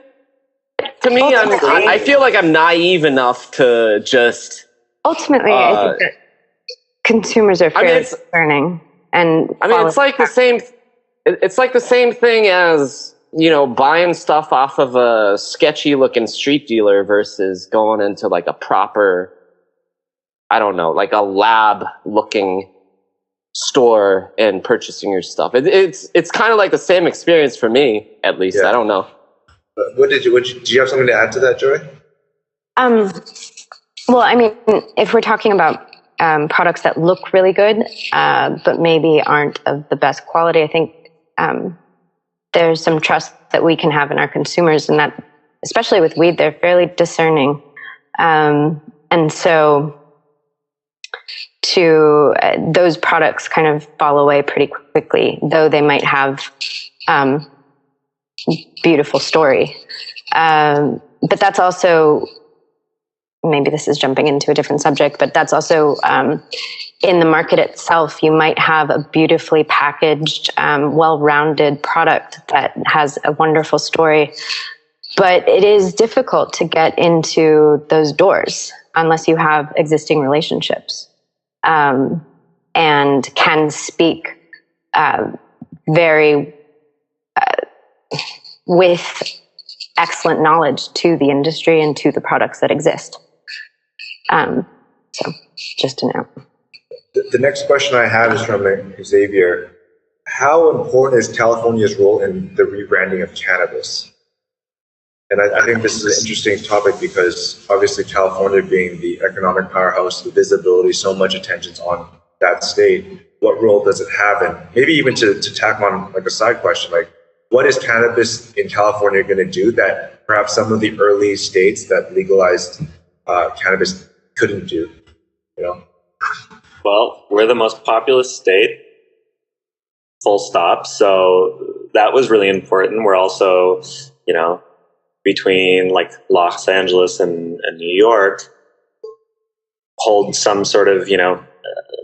S3: To me, I feel like I'm naive enough to just...
S2: Ultimately, I think that consumers are fairly discerning. And
S3: it's like the same... It's like the same thing as, buying stuff off of a sketchy looking street dealer versus going into like a proper, I don't know, like a lab looking store and purchasing your stuff. It's kind of like the same experience for me, at least. Yeah. I don't know.
S1: Do you have something to add to that, Joy?
S2: Well, I mean, if we're talking about products that look really good, but maybe aren't of the best quality, I think there's some trust that we can have in our consumers, and that, especially with weed, they're fairly discerning. And so those products kind of fall away pretty quickly, though they might have beautiful story. But that's also, maybe this is jumping into a different subject, but that's also in the market itself, you might have a beautifully packaged, well-rounded product that has a wonderful story. But it is difficult to get into those doors unless you have existing relationships, and can speak very with excellent knowledge to the industry and to the products that exist. So just to know.
S1: The next question I have is from Xavier. How important is California's role in the rebranding of cannabis? And I think this is an interesting topic because obviously California being the economic powerhouse, the visibility, so much attention's on that state. What role does it have? And maybe even to tack on like a side question, like what is cannabis in California going to do that perhaps some of the early states that legalized cannabis couldn't do? You know?
S5: Well, we're the most populous state, full stop. So that was really important. We're also, you know, between like Los Angeles and New York, hold some sort of, you know,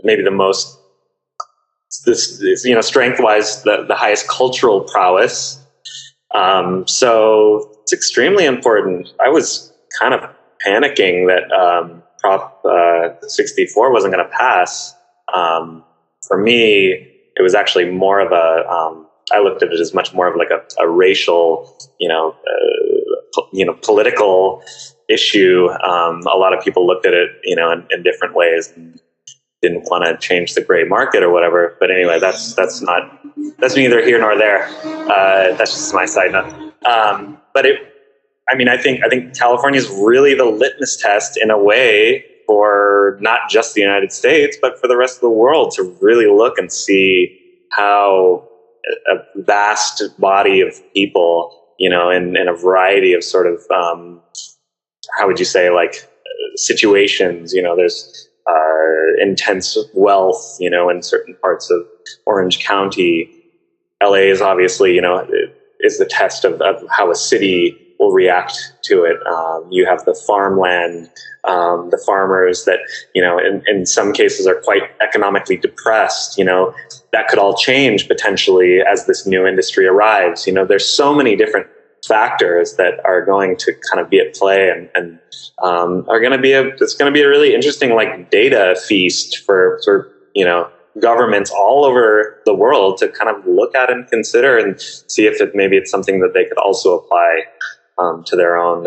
S5: maybe the most, you know, strength-wise, the highest cultural prowess. So it's extremely important. I was kind of panicking that Prop 64 wasn't going to pass. For me, it was actually more of a, I looked at it as much more of like a racial, political issue. A lot of people looked at it, you know, in different ways and didn't want to change the gray market or whatever. But anyway, that's neither here nor there. That's just my side note. But I think California is really the litmus test in a way for not just the United States, but for the rest of the world to really look and see how a vast body of people, you know, in a variety of sort of, how would you say, like situations, you know, there's intense wealth, you know, in certain parts of Orange County. LA is obviously, you know, is the test of how a city will react to it. You have the farmland, the farmers that, you know, in some cases are quite economically depressed. You know, that could all change potentially as this new industry arrives. You know, there's so many different factors that are going to kind of be at play and are going to be it's going to be a really interesting like data feast for sort of, you know, governments all over the world to kind of look at and consider and see if maybe it's something that they could also apply to their own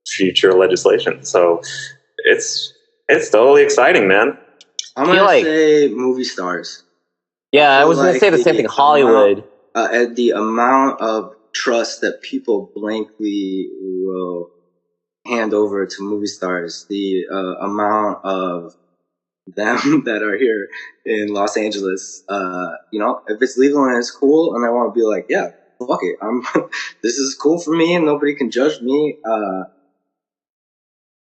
S5: future legislation. So it's totally exciting, man.
S4: I'm gonna say movie stars.
S3: Yeah, I was gonna say the same thing. Hollywood.
S4: At the amount of trust that people blankly will hand over to movie stars, the amount of them that are here in Los Angeles, you know, if it's legal and it's cool, and I want to be like, yeah, fuck it, this is cool for me, and nobody can judge me.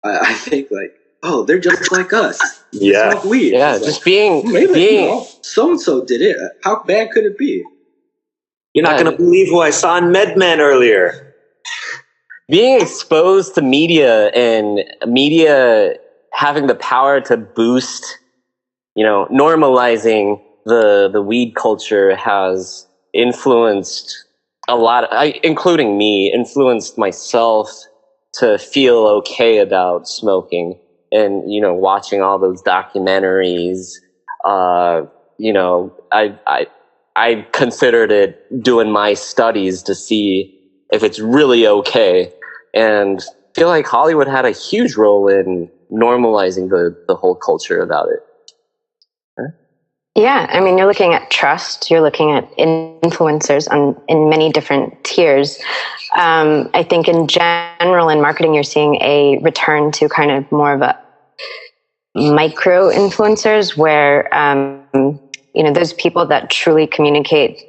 S4: I think like, oh, they're just like us.
S5: Yeah,
S4: smoke weed.
S3: Yeah,
S4: it's
S3: just
S4: like,
S3: being,
S4: you know, so and so did it. How bad could it be?
S5: You're not going to believe who I saw in MedMen earlier.
S3: Being exposed to media and media having the power to boost, you know, normalizing the weed culture has influenced a lot, including me, influenced myself to feel okay about smoking and, you know, watching all those documentaries. You know, I considered it doing my studies to see if it's really okay, and I feel like Hollywood had a huge role in normalizing the whole culture about it. Huh?
S2: Yeah, I mean, you're looking at trust, you're looking at influencers in many different tiers. I think in general in marketing, you're seeing a return to kind of more of a micro influencers where, you know, those people that truly communicate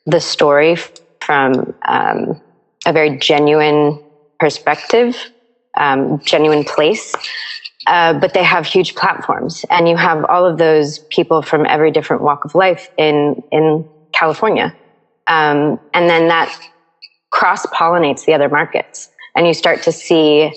S2: the story from a very genuine perspective, genuine place. But they have huge platforms, and you have all of those people from every different walk of life in California. And then that cross-pollinates the other markets, and you start to see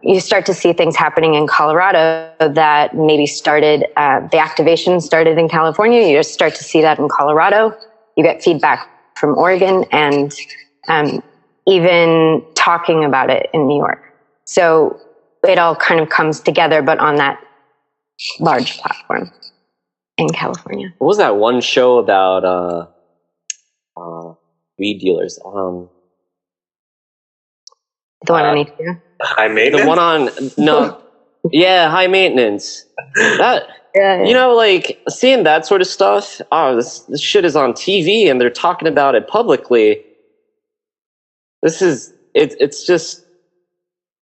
S2: you start to see things happening in Colorado that maybe started, the activation started in California. You just start to see that in Colorado. You get feedback from Oregon and even talking about it in New York. So it all kind of comes together, but on that large platform in California.
S3: What was that one show about weed dealers?
S2: The one on HBO?
S5: High maintenance?
S3: The one on, no, yeah, high maintenance. That,
S2: Yeah.
S3: you know, like, seeing that sort of stuff, this shit is on TV and they're talking about it publicly. It's just,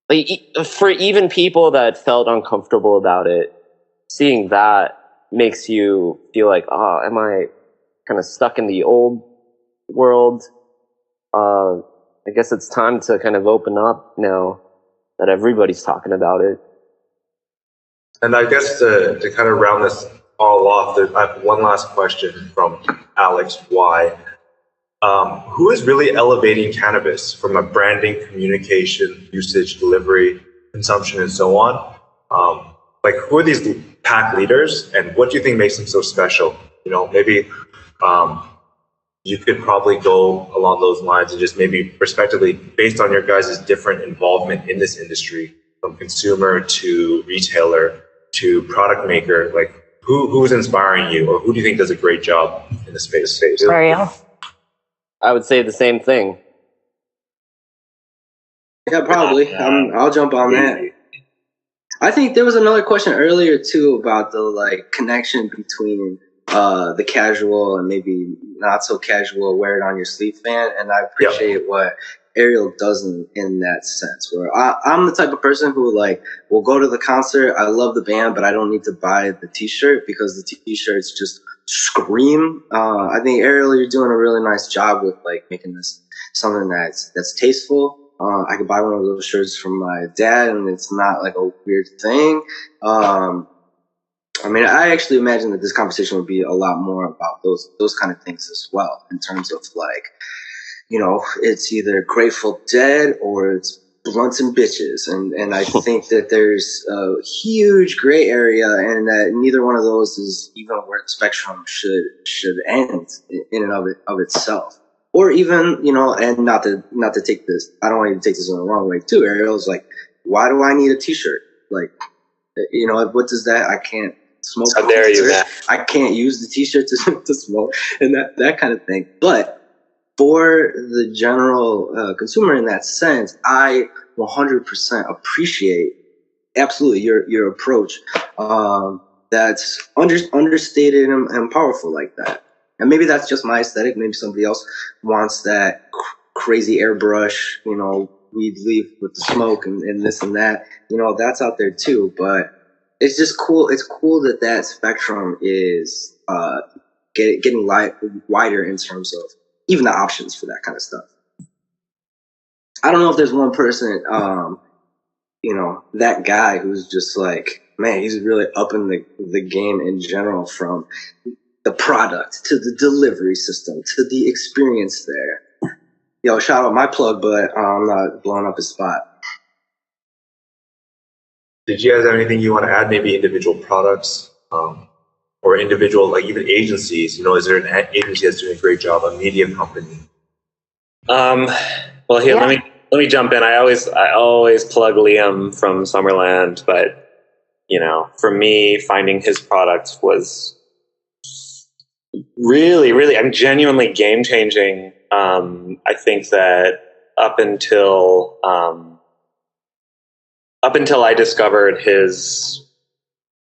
S3: like, for even people that felt uncomfortable about it, seeing that makes you feel like, am I kind of stuck in the old world? I guess it's time to kind of open up now that everybody's talking about it.
S1: And I guess to kind of round this all off, I have one last question from Alex Y. Who is really elevating cannabis from a branding, communication, usage, delivery, consumption, and so on? Like, who are these pack leaders, and what do you think makes them so special? You know, maybe you could probably go along those lines and just maybe respectively, based on your guys' different involvement in this industry, from consumer to retailer to product maker, like who's inspiring you, or who do you think does a great job in the space?
S2: Ariel?
S3: I would say the same thing.
S4: Yeah, probably. I'll jump on that. I think there was another question earlier too about the like connection between the casual and maybe not so casual wear it on your sleeve fan, and I appreciate what Ariel does in that sense, where I'm the type of person who like will go to the concert. I love the band, but I don't need to buy the t-shirt because the t-shirts just scream. I think Ariel, you're doing a really nice job with like making this something that's tasteful. I could buy one of those shirts from my dad and it's not like a weird thing. I mean, I actually imagine that this conversation would be a lot more about those kind of things as well, in terms of like, you know, it's either Grateful Dead or it's blunts and bitches. And I think that there's a huge gray area and that neither one of those is even where the spectrum should end in and of itself. Or even, you know, and not to take this, I don't want you to take this in the wrong way too. Ariel's like, why do I need a t-shirt? Like, you know, what does that, I can't smoke.
S5: How dare you, man.
S4: I can't use the t-shirt to smoke and that kind of thing. But for the general consumer in that sense, I 100% appreciate absolutely your approach. That's understated and powerful like that. And maybe that's just my aesthetic. Maybe somebody else wants that crazy airbrush, you know, weed leaf with the smoke and this and that. You know, that's out there too. But it's just cool. It's cool that spectrum is getting wider in terms of even the options for that kind of stuff. I don't know if there's one person, you know, that guy who's just like, man, he's really upping the game in general, from the product to the delivery system to the experience there. Yo, shout out my plug, but I'm not blowing up his spot.
S1: Did you guys have anything you want to add? Maybe individual products, or individual, like even agencies? You know, is there an agency that's doing a great job, a media company?
S5: Well, here, let me jump in. I always plug Liam from Summerland, but you know, for me, finding his product was really, I'm genuinely game changing. I think that up until I discovered his,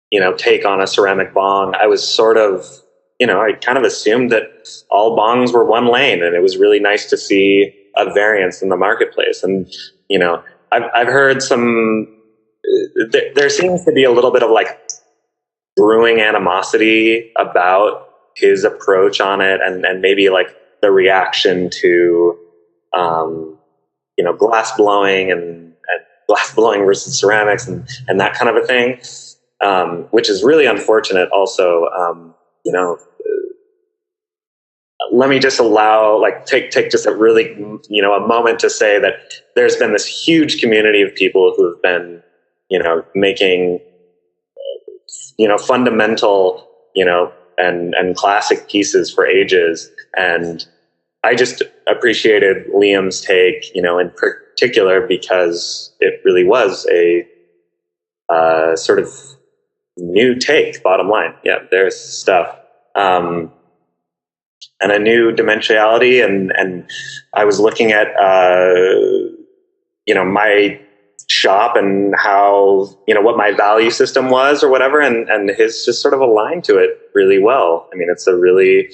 S5: you know, take on a ceramic bong, I was sort of, you know, I kind of assumed that all bongs were one lane, and it was really nice to see a variance in the marketplace. And, you know, I've heard there seems to be a little bit of like brewing animosity about his approach on it, and maybe like the reaction to, you know, glass blowing and glass blowing versus ceramics and that kind of a thing, which is really unfortunate also. You know, let me just take just a really, a moment to say that there's been this huge community of people who have been, making, fundamental, and classic pieces for ages. And I just appreciated Liam's take, in particular, because it really was a sort of new take, bottom line. Yeah, there's stuff. And a new dimensionality. And I was looking at, my shop and how, what my value system was or whatever. And his just sort of aligned to it really well. I mean, it's a really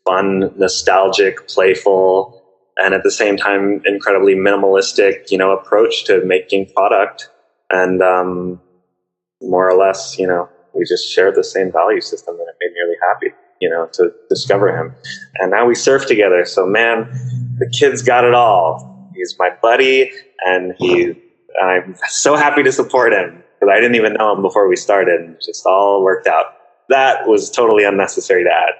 S5: fun, nostalgic, playful, and at the same time, incredibly minimalistic, approach to making product. And, more or less, we just shared the same value system, and it made me really happy, to discover him. And now we surf together. So, man, the kid's got it all. He's my buddy, and I'm so happy to support him, because I didn't even know him before we started. And it just all worked out. That was totally unnecessary to add.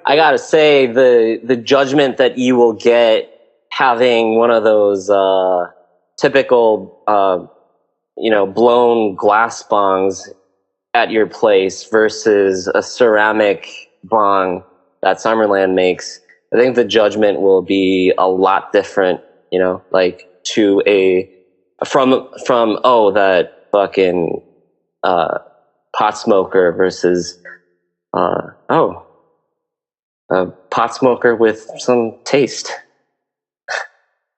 S3: I gotta say, the judgment that you will get having one of those typical blown glass bongs at your place versus a ceramic bong that Summerland makes, I think the judgment will be a lot different, from that fucking pot smoker versus a pot smoker with some taste.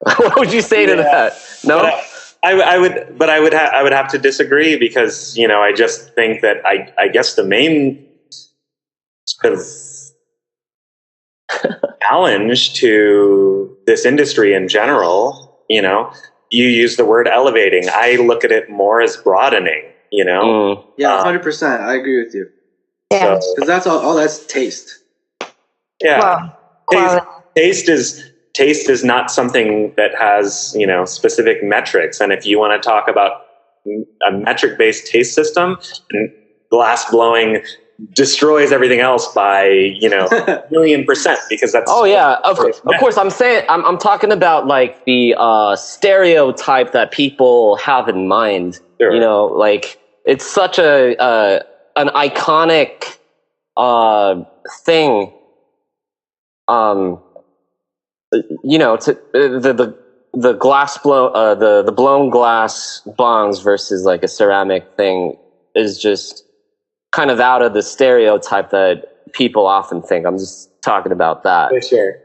S3: What would you say to that? No?
S5: I would have to disagree, because, I just think that I guess the main sort of challenge to this industry in general, you use the word elevating. I look at it more as broadening,
S4: Yeah, 100%. I agree with you.
S2: Yeah.
S4: Because that's all that's taste.
S5: Yeah.
S2: Well,
S5: Taste is not something that has, specific metrics. And if you want to talk about a metric-based taste system, and glass blowing destroys everything else by, a million %, because that's...
S3: Oh, yeah. Of course, I'm talking about, like, the stereotype that people have in mind. Sure. It's such an iconic thing. The glass the blown glass bongs versus like a ceramic thing is just kind of out of the stereotype that people often think. I'm just talking about that.
S5: For sure.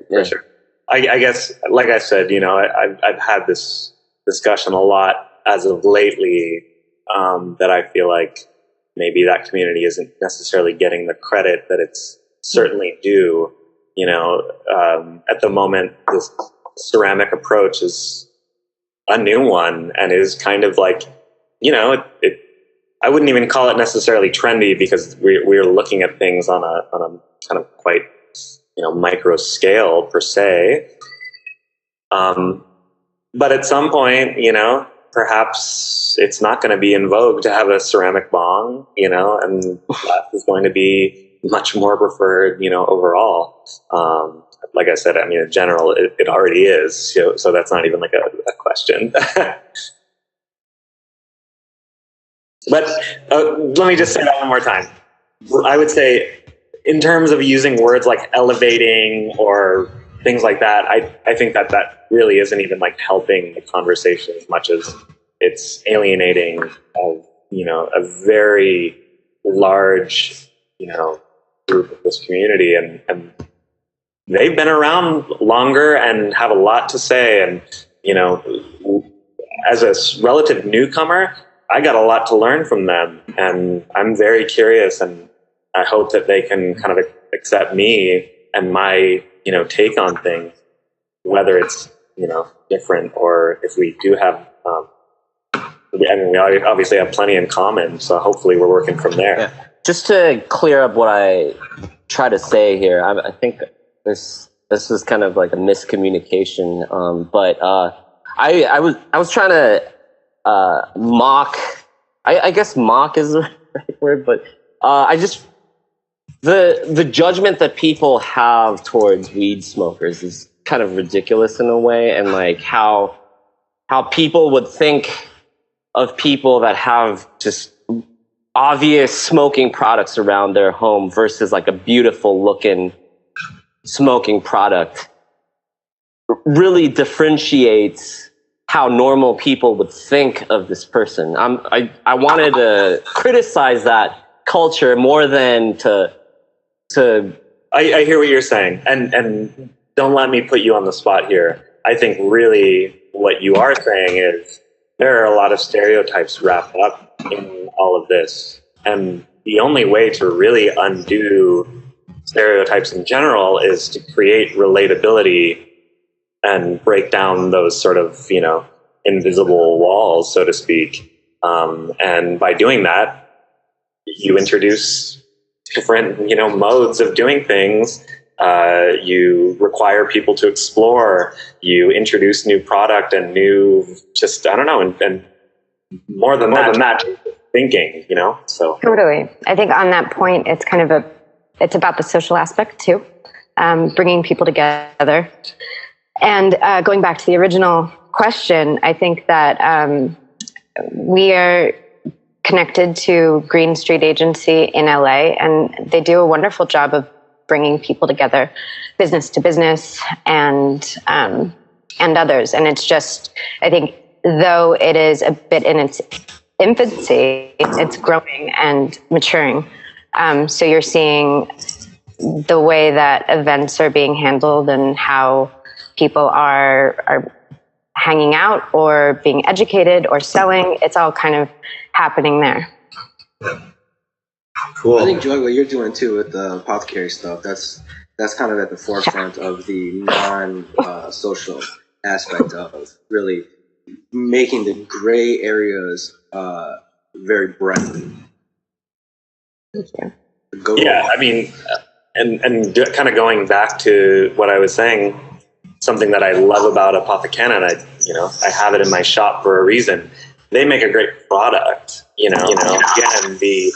S5: I guess, like I said, I've had this discussion a lot as of lately, that I feel like maybe that community isn't necessarily getting the credit that it's certainly due. At the moment, this ceramic approach is a new one, and is kind of like, I wouldn't even call it necessarily trendy, because we're looking at things on a kind of quite, micro scale per se. But at some point, perhaps it's not going to be in vogue to have a ceramic bong, and glass is going to be much more preferred, overall. Like I said, I mean, in general, it already is. So that's not even like a question. But let me just say that one more time. I would say, in terms of using words like elevating or things like that, I think that really isn't even like helping the conversation as much as it's alienating a very large, group of this community, and they've been around longer and have a lot to say. And, as a relative newcomer, I got a lot to learn from them, and I'm very curious, and I hope that they can kind of accept me and my, take on things, whether it's, different, or if we do have, we obviously have plenty in common. So hopefully we're working from there.
S3: Yeah. Just to clear up what I try to say here, I think this is kind of like a miscommunication. But I was trying to mock. I guess mock is the right word, but the judgment that people have towards weed smokers is kind of ridiculous in a way, and like how people would think of people that have just obvious smoking products around their home versus like a beautiful looking smoking product really differentiates how normal people would think of this person. I wanted to criticize that culture more than to.
S5: I hear what you're saying, and don't let me put you on the spot here. I think really what you are saying is there are a lot of stereotypes wrapped up in all of this, and the only way to really undo stereotypes in general is to create relatability and break down those sort of, invisible walls, so to speak. And by doing that, you introduce different, modes of doing things. You require people to explore. You introduce new product and new, and more than that, thinking, So
S2: totally. I think on that point, it's kind of it's about the social aspect too, bringing people together. And going back to the original question, I think that we are connected to Green Street Agency in LA, and they do a wonderful job of bringing people together, business to business, and others. And it's just, I think, though it is a bit in its infancy, it's growing and maturing. So you're seeing the way that events are being handled and how people are hanging out or being educated or selling. It's all kind of happening there.
S1: Cool.
S4: I think, Joy, what you're doing too with the apothecary stuff, that's kind of at the forefront of the non-social aspect of really making the gray areas very bright.
S2: Thank you.
S5: I mean, and kind of going back to what I was saying, something that I love about Apothecanna, and I have it in my shop for a reason. They make a great product, again, the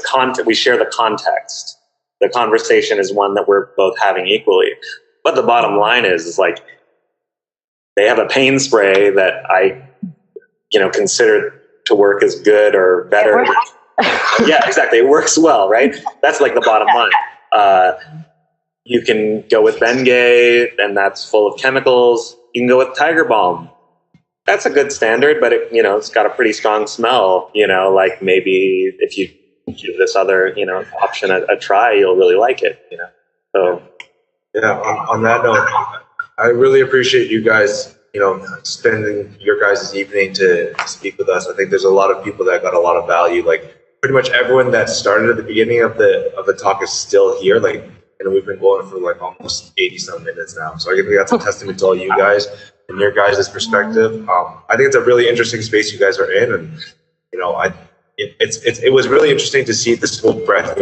S5: content, we share the context. The conversation is one that we're both having equally. But the bottom line is like, they have a pain spray that I, consider to work as good or better. Yeah, exactly. It works well, right? That's like the bottom line. You can go with Bengay, and that's full of chemicals. You can go with Tiger Balm. That's a good standard, but it's got a pretty strong smell. Like maybe if you give this other, option a try, you'll really like it. So
S1: yeah. On that note, I really appreciate you guys, spending your guys' evening to speak with us. I think there's a lot of people that got a lot of value. Like pretty much everyone that started at the beginning of the talk is still here. Like. We've been going for like almost 80-some minutes now. So I think that's a testament to all you guys and your guys' perspective. I think it's a really interesting space you guys are in. And, it was really interesting to see this whole breadth.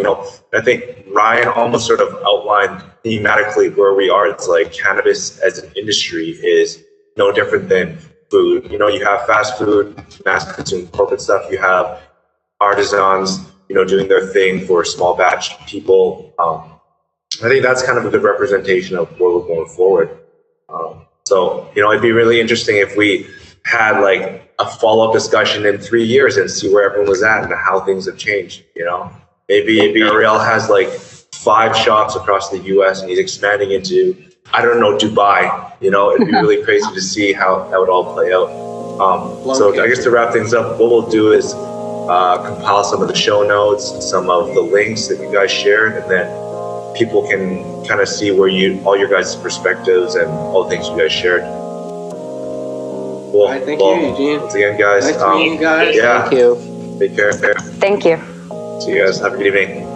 S1: I think Ryan almost sort of outlined thematically where we are. It's like cannabis as an industry is no different than food. You have fast food, mass consumer corporate stuff. You have artisans, doing their thing for small batch people. I think that's kind of a good representation of where we're going forward. So, it'd be really interesting if we had like a follow-up discussion in 3 years and see where everyone was at and how things have changed. Maybe Ariel has like 5 shops across the US and he's expanding into, I don't know, Dubai. It'd be really crazy to see how that would all play out. So I guess to wrap things up, what we'll do is compile some of the show notes, some of the links that you guys shared, and then people can kind of see where all your guys' perspectives and all the things you guys shared. Cool.
S4: Thank you, Eugene.
S1: Once again, guys.
S4: Nice to meet you guys.
S1: Yeah.
S3: Thank you.
S1: Take care.
S2: Thank you.
S1: See you guys. Have a good evening.